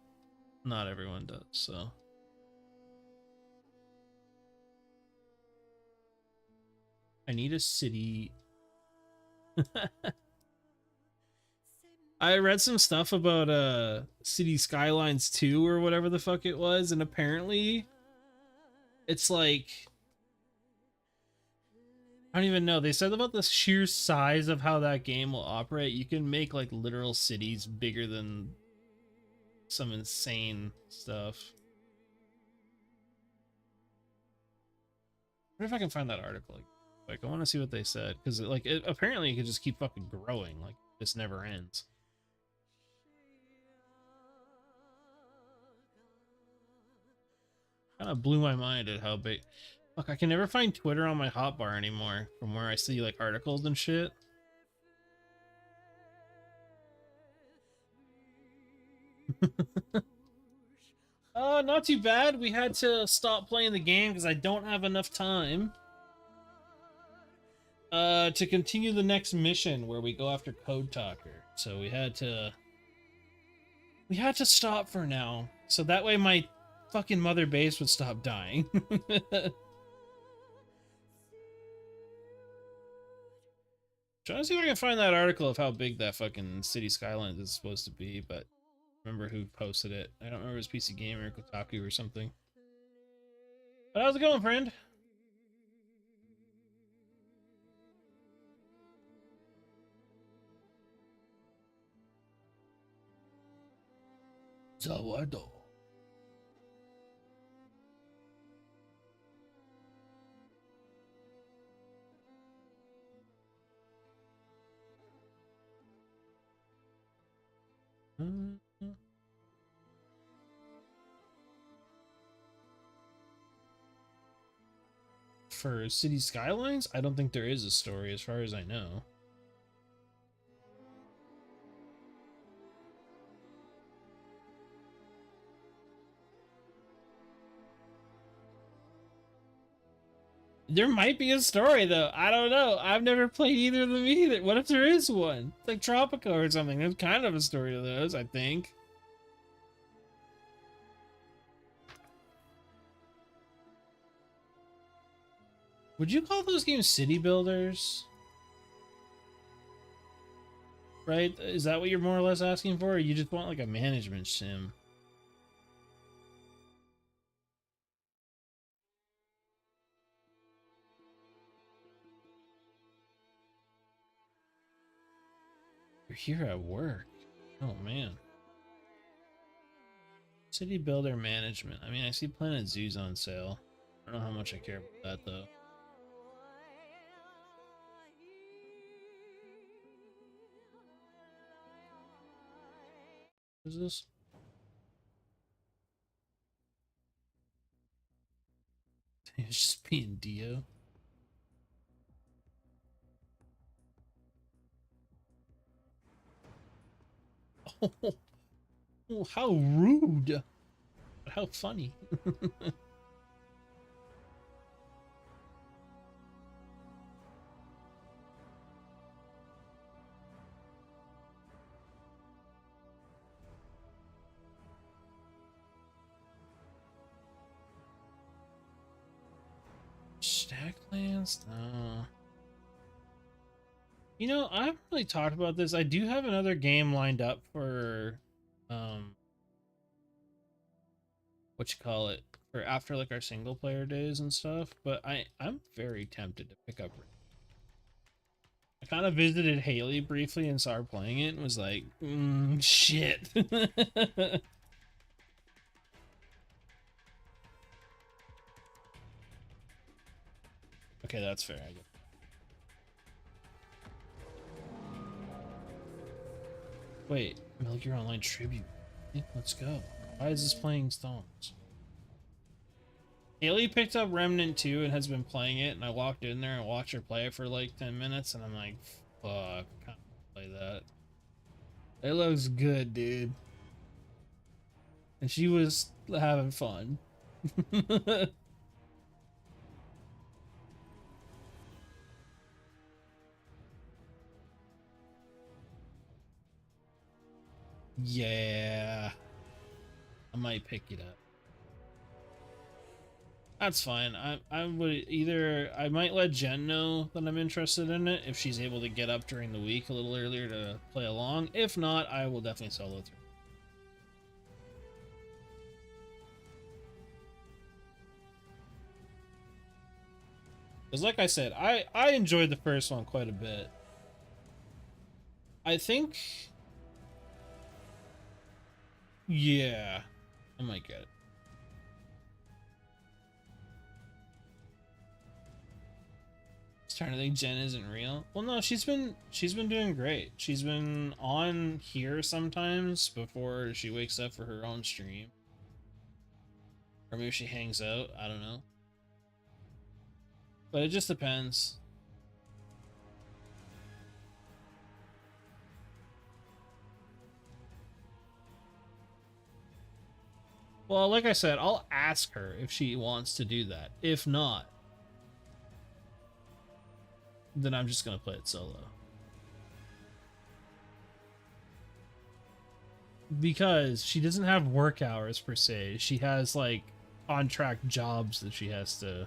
Speaker 1: not everyone does, so. I need a city. I read some stuff about City Skylines 2 or whatever the fuck it was, and apparently it's like, I don't even know. They said about the sheer size of how that game will operate. You can make like literal cities bigger than some insane stuff. I wonder if I can find that article. quick. I want to see what they said because like apparently it could just keep fucking growing. Like this never ends. Kind of blew my mind at how big. Look, I can never find Twitter on my hotbar anymore from where I see like articles and shit. Not too bad. We had to stop playing the game because I don't have enough time to continue the next mission where we go after Code Talker. So we had to stop for now. So that way my fucking mother base would stop dying. Trying to see if I can find that article of how big that fucking city skyline is supposed to be, but remember who posted it. I don't remember if it was PC Gamer, Kotaku, or something. But how's it going, friend? Zawah. For City Skylines, I don't think there is a story as far as I know. There might be a story though. I don't know. I've never played either of them either. What if there is one? It's like Tropico or something. There's kind of a story to those, I think. Would you call those games city builders? Right? Is that what you're more or less asking for? Or you just want like a management sim? You're here at work. Oh man. City builder management. I mean, I see Planet Zoo's on sale. I don't know how much I care about that though. What is this? It's just being Dio. Oh, how rude. But how funny. Stack plans? No. You know, I haven't really talked about this. I do have another game lined up for, what you call it, for after like our single player days and stuff. But I'm very tempted to pick up. I kind of visited Haley briefly and started playing it and was like, shit. Okay, that's fair. I get. Wait, Metal Gear Online Tribute. Let's go. Why is this playing Stones? Haley picked up Remnant 2 and has been playing it, and I walked in there and watched her play it for like 10 minutes, and I'm like, fuck, I can't play that. It looks good, dude. And she was having fun. Yeah. I might pick it up. That's fine. I would either I might let Jen know that I'm interested in it if she's able to get up during the week a little earlier to play along. If not, I will definitely solo through. Because like I said, I enjoyed the first one quite a bit. I think, yeah, I might get it. Starting to think Jen isn't real. Well, no, she's been doing great. She's been on here sometimes before she wakes up for her own stream, or maybe she hangs out. I don't know, but it just depends. Well, like I said, I'll ask her if she wants to do that. If not, then I'm just gonna play it solo. Because she doesn't have work hours per se. She has like on-track jobs that she has to...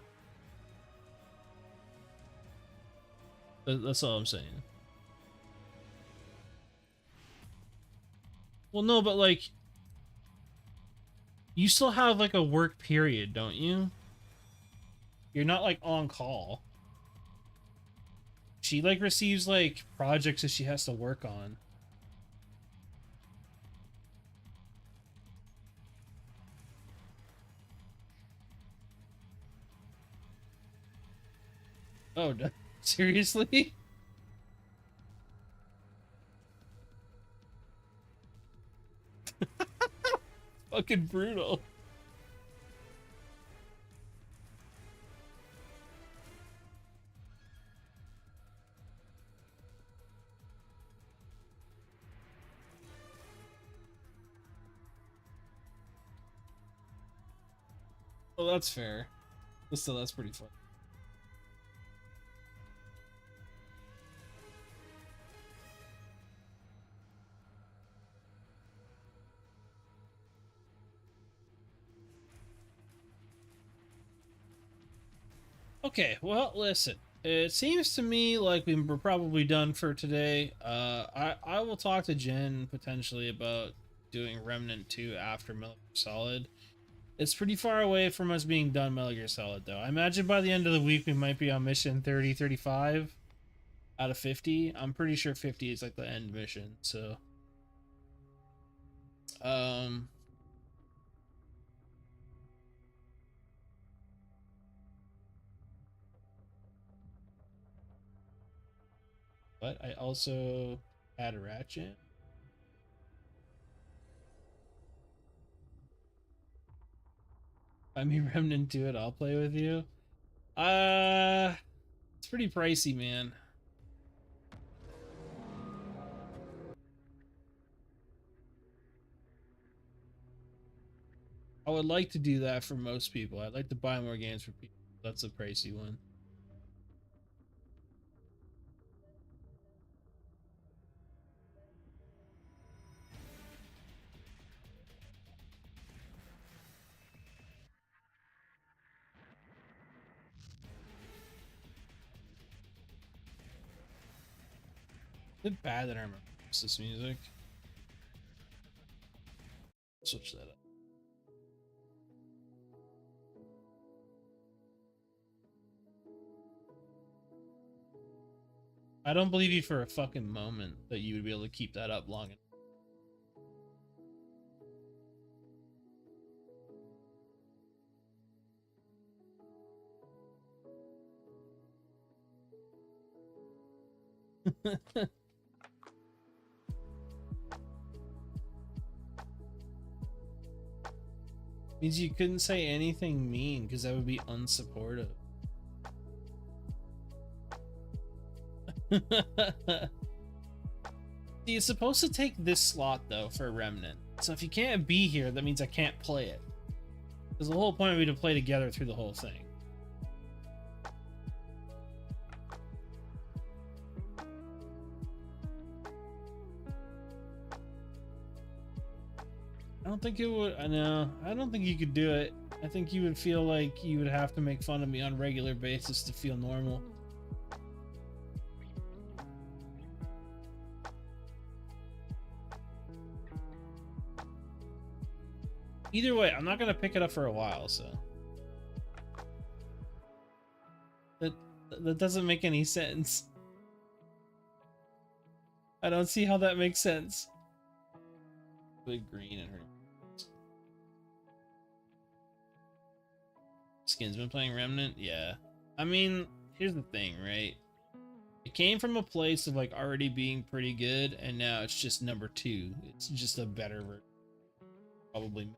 Speaker 1: That's all I'm saying. Well, no, but like... You still have like a work period, don't you? You're not like on call. She like receives like projects that she has to work on. Oh, no. Seriously? Fucking brutal. Well, that's fair. But still, that's pretty fun. Okay, well, listen. It seems to me like we're probably done for today. I will talk to Jen potentially about doing Remnant 2 after Metal Gear Solid. It's pretty far away from us being done Metal Gear Solid, though. I imagine by the end of the week we might be on mission 30, 35 out of 50. I'm pretty sure 50 is like the end mission, so... But I also had a Ratchet. I mean, Remnant 2 it, I'll play with you. It's pretty pricey, man. I would like to do that for most people. I'd like to buy more games for people. That's a pricey one. Is it bad that I remember this music? Switch that up. I don't believe you for a fucking moment that you would be able to keep that up long enough. Means you couldn't say anything mean because that would be unsupportive. See, it's supposed to take this slot though for Remnant. So if you can't be here, that means I can't play it. Because the whole point would be to play together through the whole thing. I don't think it would. I know. I don't think you could do it. I think you would feel like you would have to make fun of me on a regular basis to feel normal. Either way, I'm not gonna pick it up for a while, so that doesn't make any sense. I don't see how that makes sense. Big green and her Skin's been playing Remnant? Yeah. I mean, here's the thing, right? It came from a place of like already being pretty good, and now it's just number 2. It's just a better version. Probably.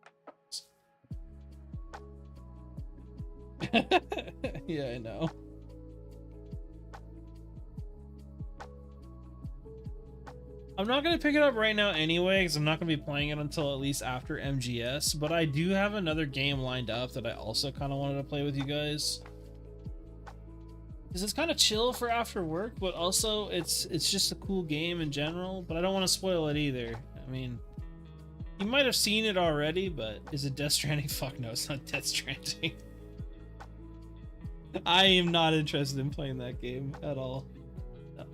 Speaker 1: Yeah, I know. I'm not going to pick it up right now anyway, because I'm not going to be playing it until at least after MGS, but I do have another game lined up that I also kind of wanted to play with you guys. Because it's kind of chill for after work, but also it's just a cool game in general, but I don't want to spoil it either. I mean, you might have seen it already, but is it Death Stranding? Fuck no, it's not Death Stranding. I am not interested in playing that game at all.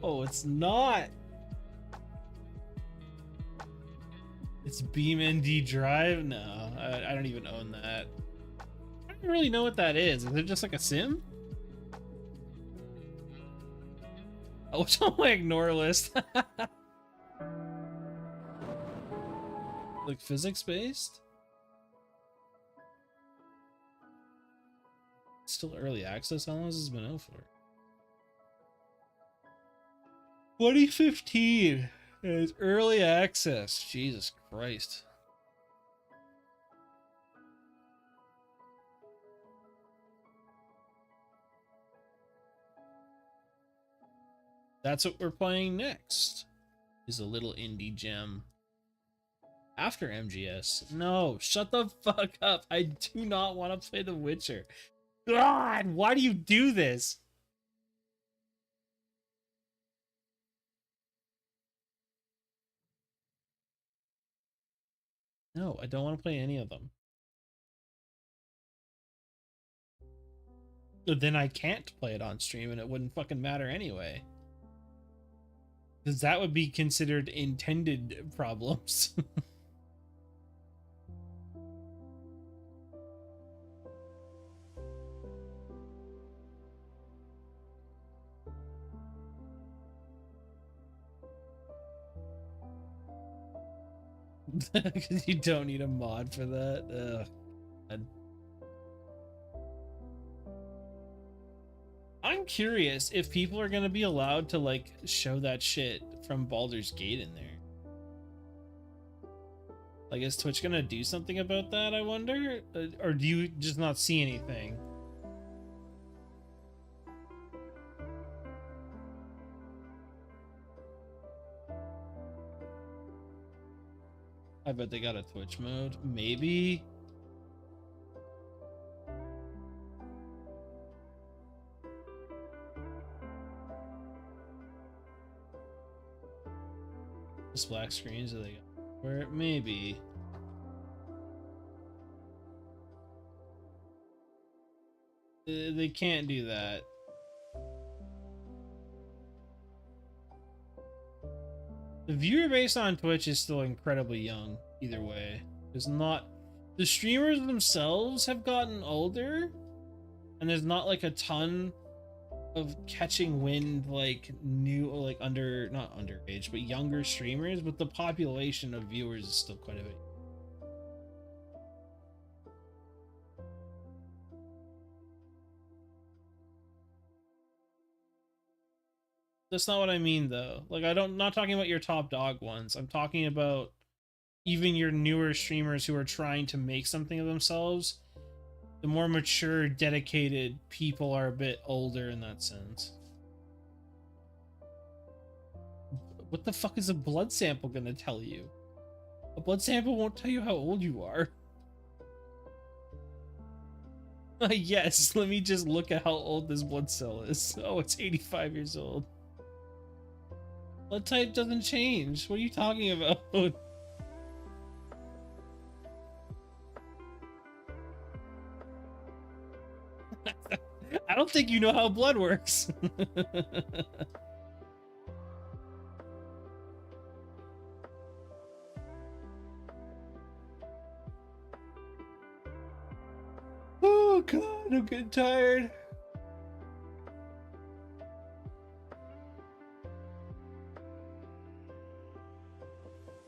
Speaker 1: Oh, it's not. It's BeamND Drive? No, I don't even own that. I don't really know what that is. Is it just like a sim? Oh, it's on my ignore list. Like physics based? It's still early access. How long has this been out for? 2015. It's early access. Jesus Christ. That's what we're playing next. Is a little indie gem. After MGS. No, shut the fuck up. I do not want to play The Witcher. God, why do you do this? No, I don't want to play any of them. But then I can't play it on stream and it wouldn't fucking matter anyway. Because that would be considered intended problems. Because you don't need a mod for that. Ugh. I'm curious if people are gonna be allowed to like show that shit from Baldur's Gate in there. Like, is Twitch gonna do something about that, I wonder? Or do you just not see anything? I bet they got a Twitch mode. Maybe. Just black screens are they got? Where maybe. They can't do that. The viewer base on Twitch is still incredibly young, either way. There's not... The streamers themselves have gotten older, and there's not like a ton of catching wind like new, like under, not underage, but younger streamers, but the population of viewers is still quite a bit. That's not what I mean, though. Like, not talking about your top dog ones. I'm talking about even your newer streamers who are trying to make something of themselves. The more mature, dedicated people are a bit older in that sense. What the fuck is a blood sample gonna tell you? A blood sample won't tell you how old you are. Yes, let me just look at how old this blood cell is. Oh, it's 85 years old. Blood type doesn't change. What are you talking about? I don't think you know how blood works. Oh god, I'm getting tired.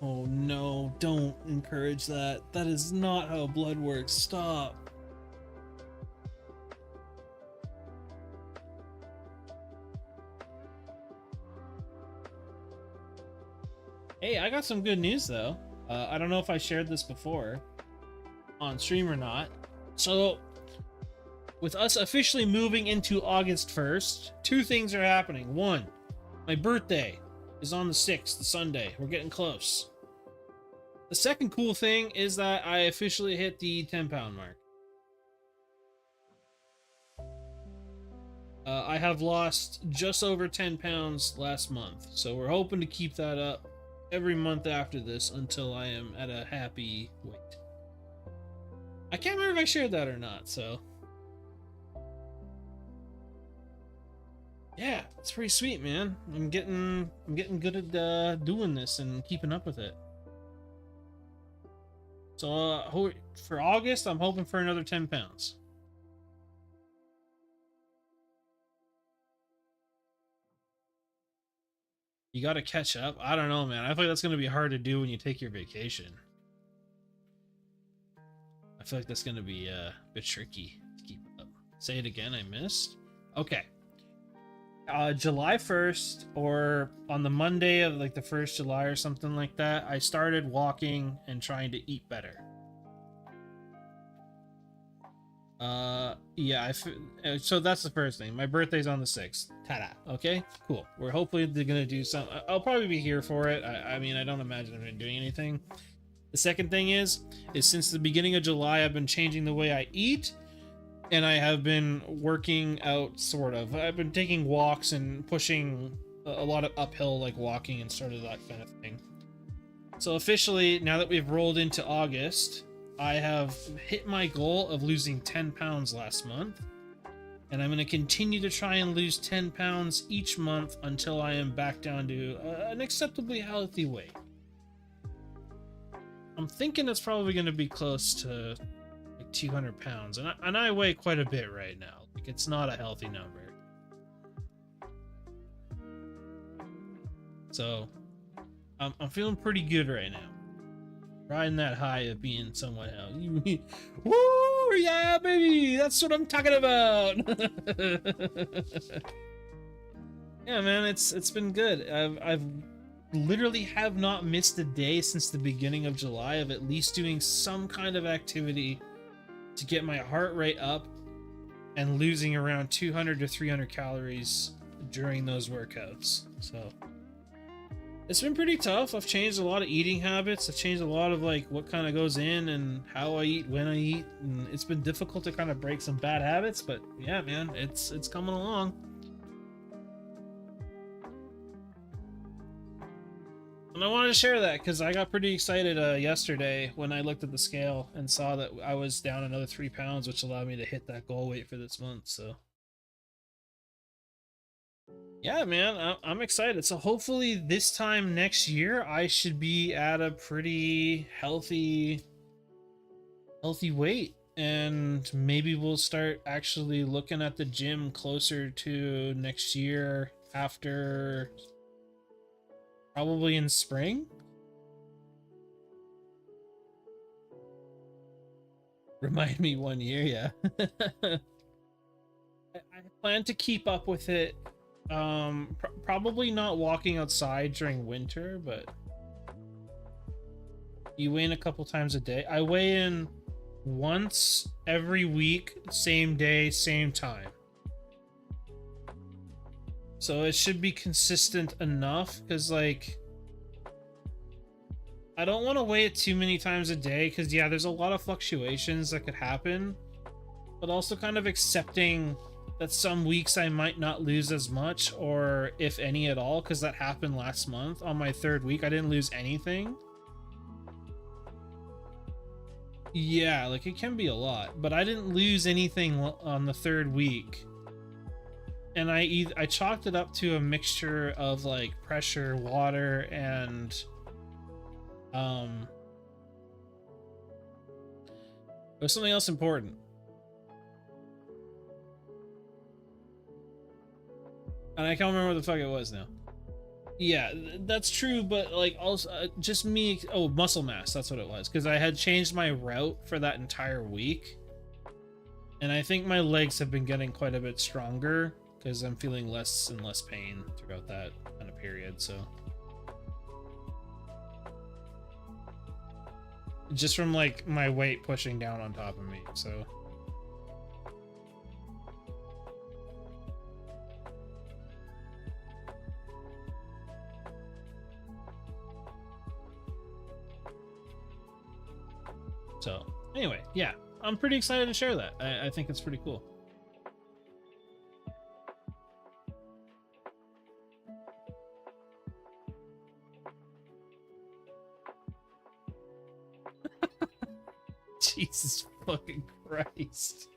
Speaker 1: Oh no, don't encourage that. That is not how blood works. Stop. I got some good news though. I don't know if I shared this before on stream or not. So, with us officially moving into August 1st, two things are happening. One, my birthday is on the 6th, the Sunday. We're getting close. The second cool thing is that I officially hit the 10-pound mark. I have lost just over 10 pounds last month, so we're hoping to keep that up every month after this until I am at a happy weight. I can't remember if I shared that or not, so yeah, it's pretty sweet, man. I'm getting good at doing this and keeping up with it. So for August, I'm hoping for another 10 pounds. You gotta catch up? I don't know, man. I feel like that's gonna be hard to do when you take your vacation. I feel like that's gonna be a bit tricky to keep up. Say it again, I missed? Okay. July 1st, or on the Monday of like the 1st July or something like that, I started walking and trying to eat better. Yeah, so that's the first thing. My birthday's on the 6th. Ta-da. Okay, cool. We're hopefully they're gonna do some. I'll probably be here for it. I mean, I don't imagine I'm doing anything. The second thing is since the beginning of July, I've been changing the way I eat, and I have been working out, sort of. I've been taking walks and pushing a lot of uphill, like walking and sort of that kind of thing. So officially, now that we've rolled into August, I have hit my goal of losing 10 pounds last month, and I'm going to continue to try and lose 10 pounds each month until I am back down to an acceptably healthy weight. I'm thinking it's probably going to be close to like 200 pounds, and I weigh quite a bit right now. Like, it's not a healthy number. So I'm feeling pretty good right now. Riding that high of being somewhat healthy. Woo! Yeah, baby! That's what I'm talking about! Yeah, man, it's been good. I've literally have not missed a day since the beginning of July of at least doing some kind of activity to get my heart rate up and losing around 200 to 300 calories during those workouts. So it's been pretty tough. I've changed a lot of eating habits. I've changed a lot of like what kind of goes in and how I eat, when I eat, and it's been difficult to kind of break some bad habits, but yeah, man, it's coming along. And I wanted to share that because I got pretty excited yesterday when I looked at the scale and saw that I was down another 3 pounds, which allowed me to hit that goal weight for this month. So yeah, man, I'm excited. So hopefully this time next year, I should be at a pretty healthy weight, and maybe we'll start actually looking at the gym closer to next year, after probably in spring. Remind me 1 year, yeah. I plan to keep up with it. Probably not walking outside during winter, but you weigh in a couple times a day. I weigh in once every week, same day, same time. So it should be consistent enough, because like I don't want to weigh it too many times a day, because yeah, there's a lot of fluctuations that could happen, but also kind of accepting that some weeks I might not lose as much, or if any at all, because that happened last month. On my 3rd week, I didn't lose anything. Yeah, like it can be a lot, but I didn't lose anything on the 3rd week. And I chalked it up to a mixture of like pressure, water, and there was something else important. And I can't remember what the fuck it was now. Yeah, that's true, but like also just me. Oh, muscle mass. That's what it was, because I had changed my route for that entire week, and I think my legs have been getting quite a bit stronger because I'm feeling less and less pain throughout that kind of period. So just from like my weight pushing down on top of me, so. So anyway, yeah, I'm pretty excited to share that. I think it's pretty cool. Jesus fucking Christ.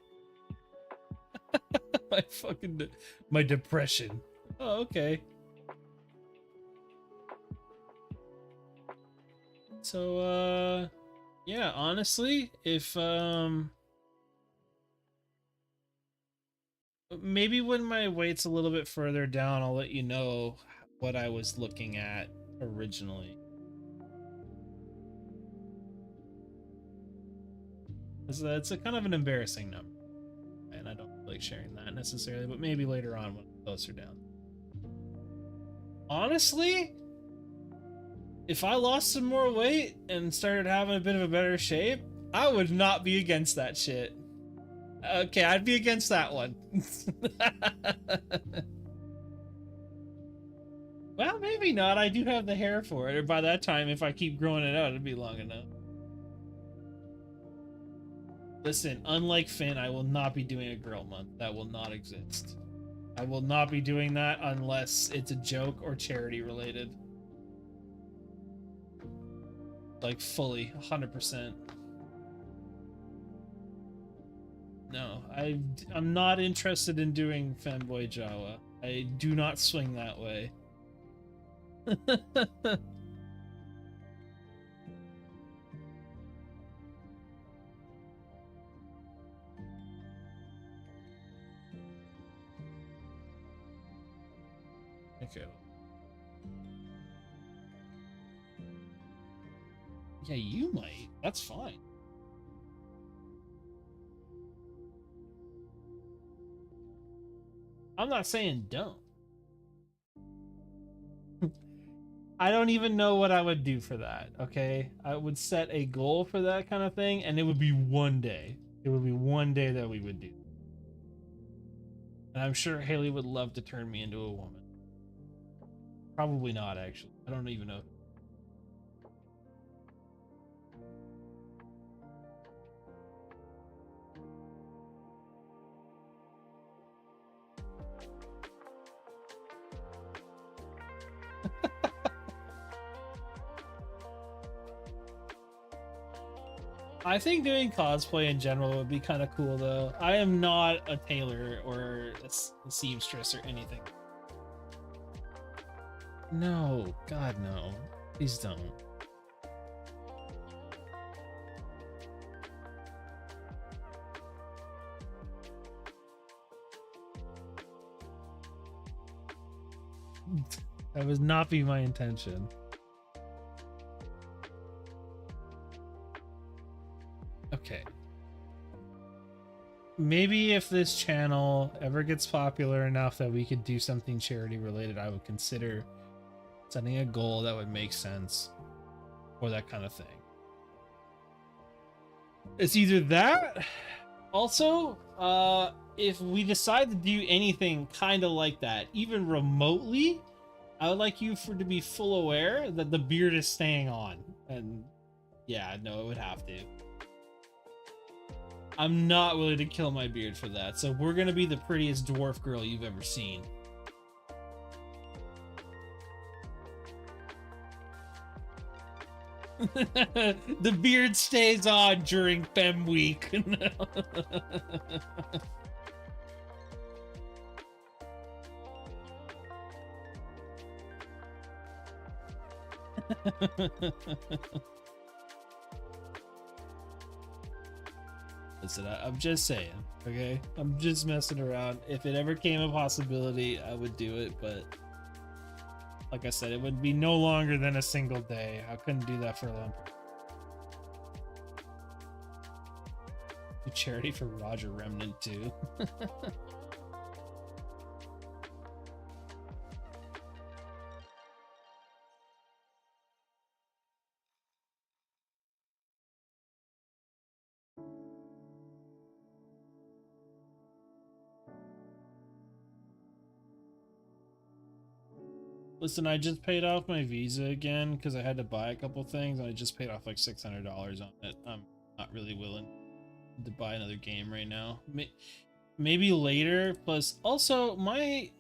Speaker 1: My depression. Oh, okay. So yeah, honestly, if maybe when my weight's a little bit further down, I'll let you know what I was looking at originally. It's a kind of an embarrassing number, and I don't like sharing that necessarily, but maybe later on when I'm closer down. Honestly, if I lost some more weight and started having a bit of a better shape, I would not be against that shit. Okay, I'd be against that one. Well, maybe not. I do have the hair for it, or by that time, if I keep growing it out, it'll be long enough. Listen, unlike Finn, I will not be doing a girl month. That will not exist. I will not be doing that unless it's a joke or charity related. Like, fully, 100%. No, I'm not interested in doing Fanboy Jawah. I do not swing that way. Okay. Yeah, you might. That's fine. I'm not saying don't. I don't even know what I would do for that, okay? I would set a goal for that kind of thing, and it would be one day. It would be one day that we would do. And I'm sure Haley would love to turn me into a woman. Probably not, actually. I don't even know. I think doing cosplay in general would be kind of cool, though. I am not a tailor or a seamstress or anything. No, God, no. Please don't. That would not be my intention. Okay. Maybe if this channel ever gets popular enough that we could do something charity related, I would consider setting a goal that would make sense or that kind of thing. It's either that. Also, if we decide to do anything kind of like that, even remotely, I would like you to be full aware that the beard is staying on. And yeah, no, it would have to. I'm not willing to kill my beard for that, so we're gonna be the prettiest dwarf girl you've ever seen. The beard stays on during Fem Week. Listen, I'm just saying, okay? I'm just messing around. If it ever came a possibility, I would do it, but like I said, it would be no longer than a single day. I couldn't do that for a long time. Do charity for Roger Remnant too. Listen, I just paid off my Visa again because I had to buy a couple things, and I just paid off like $600 on it. I'm not really willing to buy another game right now. Maybe later. Plus, also my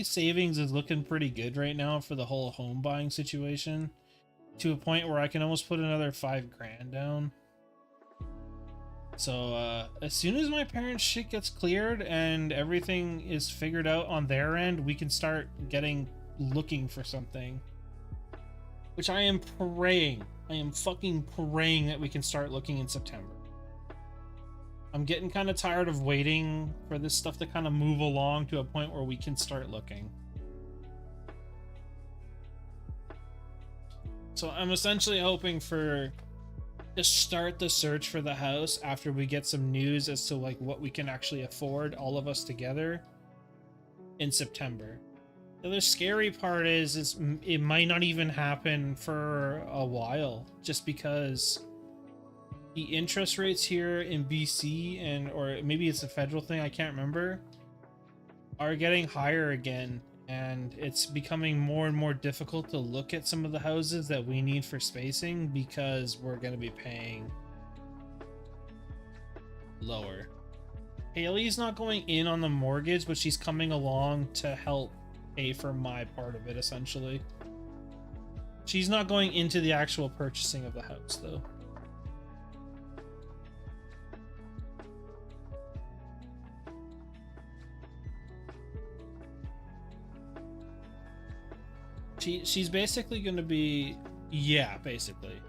Speaker 1: savings is looking pretty good right now for the whole home buying situation, to a point where I can almost put another $5,000 down. So as soon as my parents' shit gets cleared and everything is figured out on their end, we can start looking for something. Which I am fucking praying that we can start looking in September. I'm getting kind of tired of waiting for this stuff to kind of move along to a point where we can start looking. So I'm essentially hoping to start the search for the house after we get some news as to like what we can actually afford, all of us together, in September. The other scary part is it might not even happen for a while, just because the interest rates here in BC, or maybe it's a federal thing, I can't remember, are getting higher again, and it's becoming more and more difficult to look at some of the houses that we need for spacing because we're going to be paying lower. Haley's not going in on the mortgage, but she's coming along to help pay for my part of it, essentially. She's not going into the actual purchasing of the house, though. She's basically going to be, yeah, basically.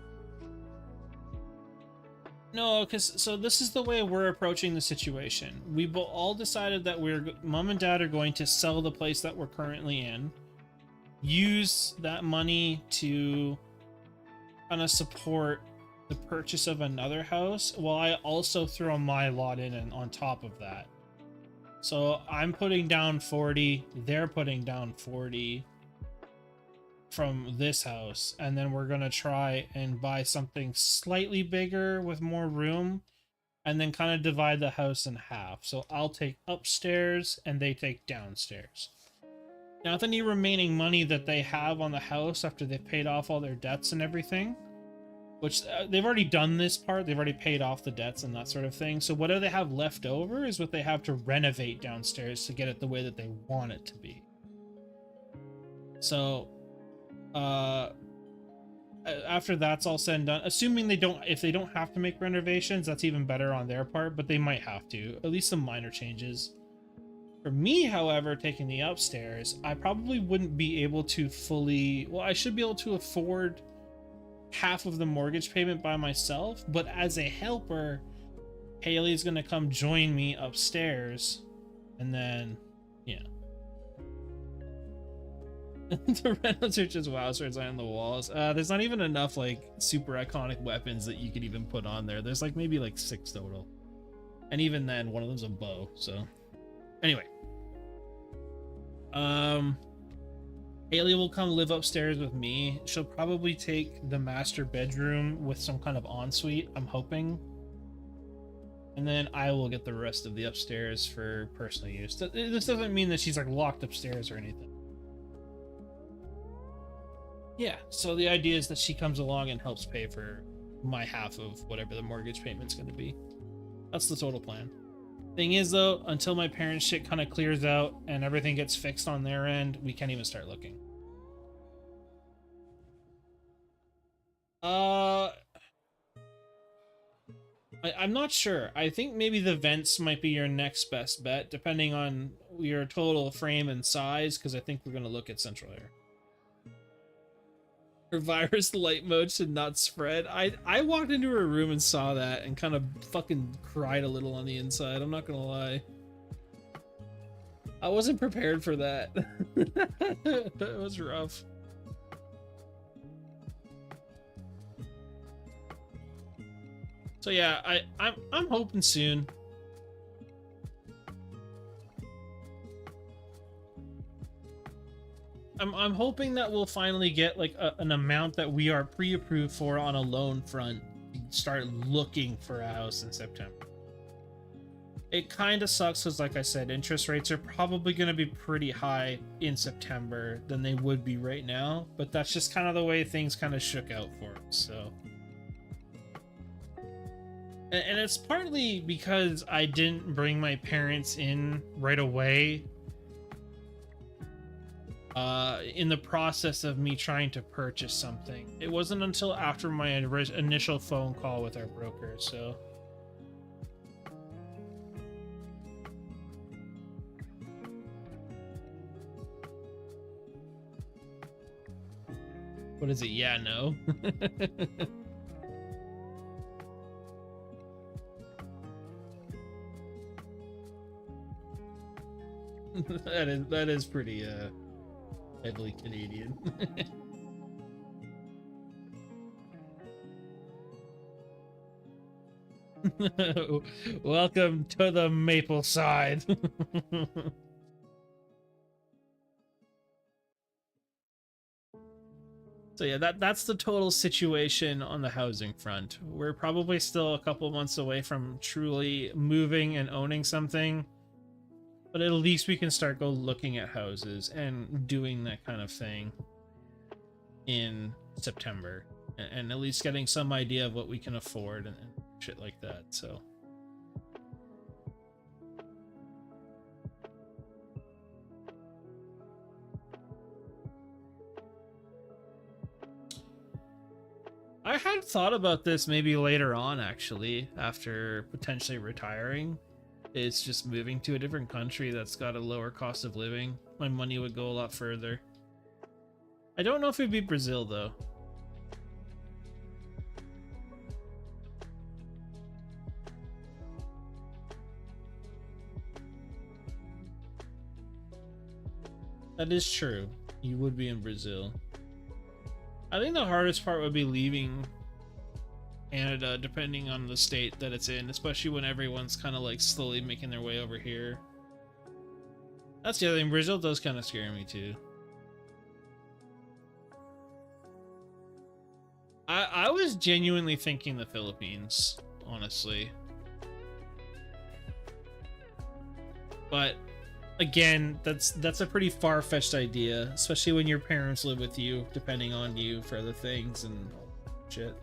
Speaker 1: No, so this is the way we're approaching the situation. We all decided that mom and dad are going to sell the place that we're currently in, use that money to kind of support the purchase of another house, while I also throw my lot in and on top of that. So I'm putting down 40, they're putting down 40 from this house, and then we're gonna try and buy something slightly bigger with more room, and then kind of divide the house in half. So I'll take upstairs and they take downstairs. Now, with any remaining money that they have on the house after they've paid off all their debts and everything, which they've already done this part, they've already paid off the debts and that sort of thing, so whatever they have left over is what they have to renovate downstairs to get it the way that they want it to be. So after that's all said and done, assuming if they don't have to make renovations, that's even better on their part, but they might have to, at least some minor changes. For me, however, taking the upstairs, I probably wouldn't be able to I should be able to afford half of the mortgage payment by myself, but as a helper, Haley's gonna come join me upstairs, and then, yeah. The Reynolds are just WoW swords on the walls. There's not even enough like super iconic weapons that you could even put on there. There's like maybe like 6 total, and even then, one of them's a bow. So, anyway, Haley will come live upstairs with me. She'll probably take the master bedroom with some kind of ensuite, I'm hoping, and then I will get the rest of the upstairs for personal use. This doesn't mean that she's like locked upstairs or anything. Yeah, so the idea is that she comes along and helps pay for my half of whatever the mortgage payment's going to be. That's the total plan. Thing is, though, until my parents' shit kind of clears out and everything gets fixed on their end, we can't even start looking. I'm not sure. I think maybe the vents might be your next best bet, depending on your total frame and size, because I think we're going to look at central air. Her virus light mode should not spread. I walked into her room and saw that and kind of fucking cried a little on the inside. I'm not gonna lie. I wasn't prepared for that. It was rough. So yeah, I'm hoping soon. I'm hoping that we'll finally get like an amount that we are pre-approved for on a loan front to start looking for a house in September. It kind of sucks because, like I said, interest rates are probably going to be pretty high in September than they would be right now. But that's just kind of the way things kind of shook out for us. So, and it's partly because I didn't bring my parents in right away. In the process of me trying to purchase something, it wasn't until after my initial phone call with our broker. So. What is it? Yeah, no. that is pretty heavily Canadian. Welcome to the maple side. So yeah, that's the total situation on the housing front. We're probably still a couple months away from truly moving and owning something, but at least we can start looking at houses and doing that kind of thing in September, and at least getting some idea of what we can afford and shit like that. So. I had thought about this maybe later on, actually, after potentially retiring. It's just moving to a different country that's got a lower cost of living. My money would go a lot further. I don't know if it'd be Brazil, though. That is true. You would be in Brazil. I think the hardest part would be leaving Canada, depending on the state that it's in, especially when everyone's kind of like slowly making their way over here. That's the other thing. Brazil does kind of scare me too. I was genuinely thinking the Philippines, honestly. But again, that's a pretty far-fetched idea, especially when your parents live with you, depending on you for other things and shit.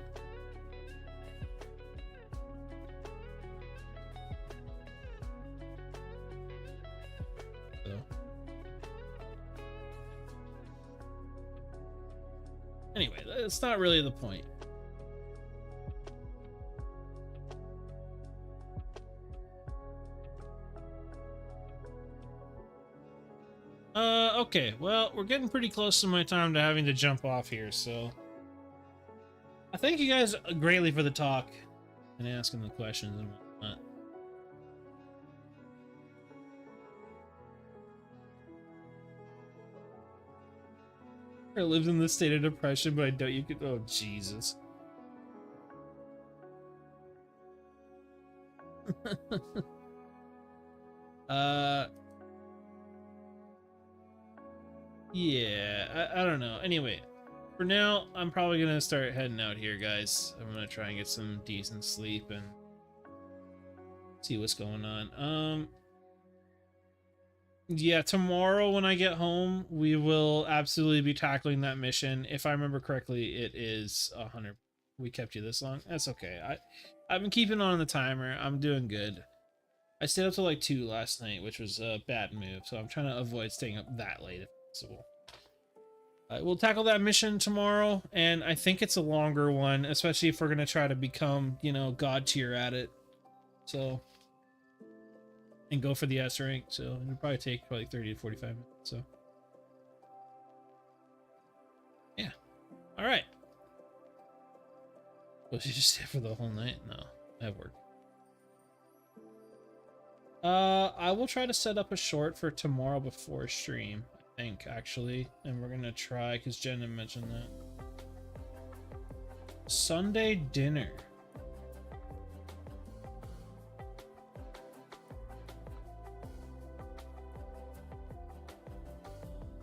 Speaker 1: So. Anyway, that's not really the point. Okay, well, we're getting pretty close to my time to having to jump off here, so I thank you guys greatly for the talk and asking the questions and whatnot. I lived in this state of depression, but I doubt you could. Oh, Jesus. Yeah, I don't know. Anyway, for now, I'm probably gonna start heading out here, guys. I'm gonna try and get some decent sleep and see what's going on. Yeah, tomorrow when I get home, we will absolutely be tackling that mission. If I remember correctly, it is 100. We kept you this long. That's okay. I've been keeping on the timer. I'm doing good. I stayed up till like 2 last night, which was a bad move, so I'm trying to avoid staying up that late if possible. We'll tackle that mission tomorrow, and I think it's a longer one, especially if we're going to try to become, you know, god tier at it. So, and go for the S rank, so it'll probably take probably 30 to 45 minutes, so. Yeah. Alright. Was you just stay for the whole night? No, I have work. I will try to set up a short for tomorrow before stream, I think, actually. And we're gonna try, because Jenna mentioned that. Sunday dinner.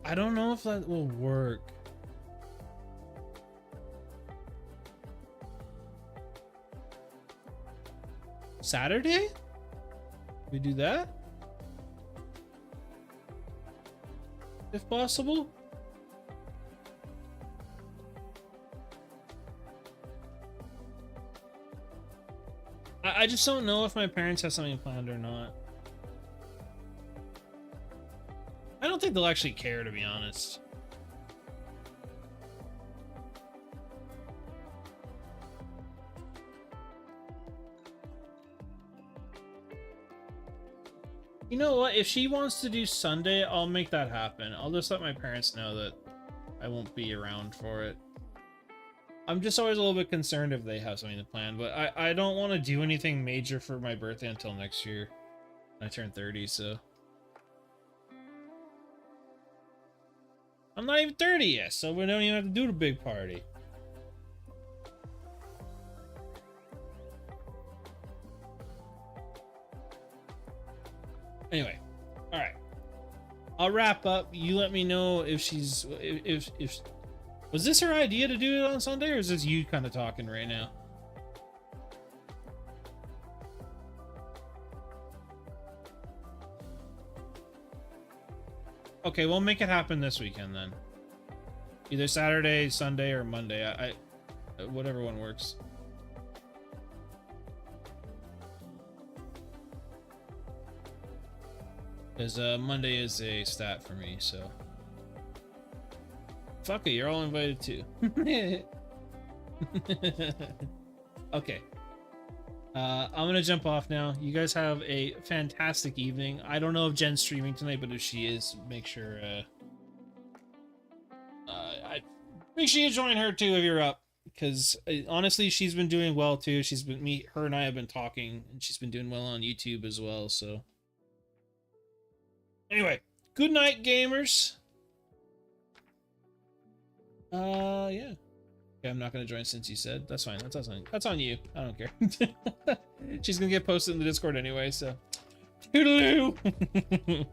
Speaker 1: I don't know if that will work. Saturday? We do that? If possible? I just don't know if my parents have something planned or not. I don't think they'll actually care, to be honest. You know what? If she wants to do Sunday, I'll make that happen. I'll just let my parents know that I won't be around for it. I'm just always a little bit concerned if they have something to plan, but I don't want to do anything major for my birthday until next year. I turn 30, so... I'm not even 30 yet, so we don't even have to do the big party. Anyway, all right. I'll wrap up. You let me know if she's if was this her idea to do it on Sunday, or is this you kind of talking right now? Okay, we'll make it happen this weekend then. Either Saturday, Sunday, or Monday. I whatever one works. Because Monday is a stat for me, so... Fuck it, you're all invited too. Okay. I'm gonna jump off now. You guys have a fantastic evening. I don't know if Jen's streaming tonight, but if she is, make sure make sure you join her too if you're up. Because honestly, she's been doing well too. Her and I have been talking, and she's been doing well on YouTube as well, so... Anyway, good night, gamers. Yeah. Okay, I'm not gonna join since you said. That's fine. That's on you. I don't care. She's gonna get posted in the Discord anyway, so. Toodaloo!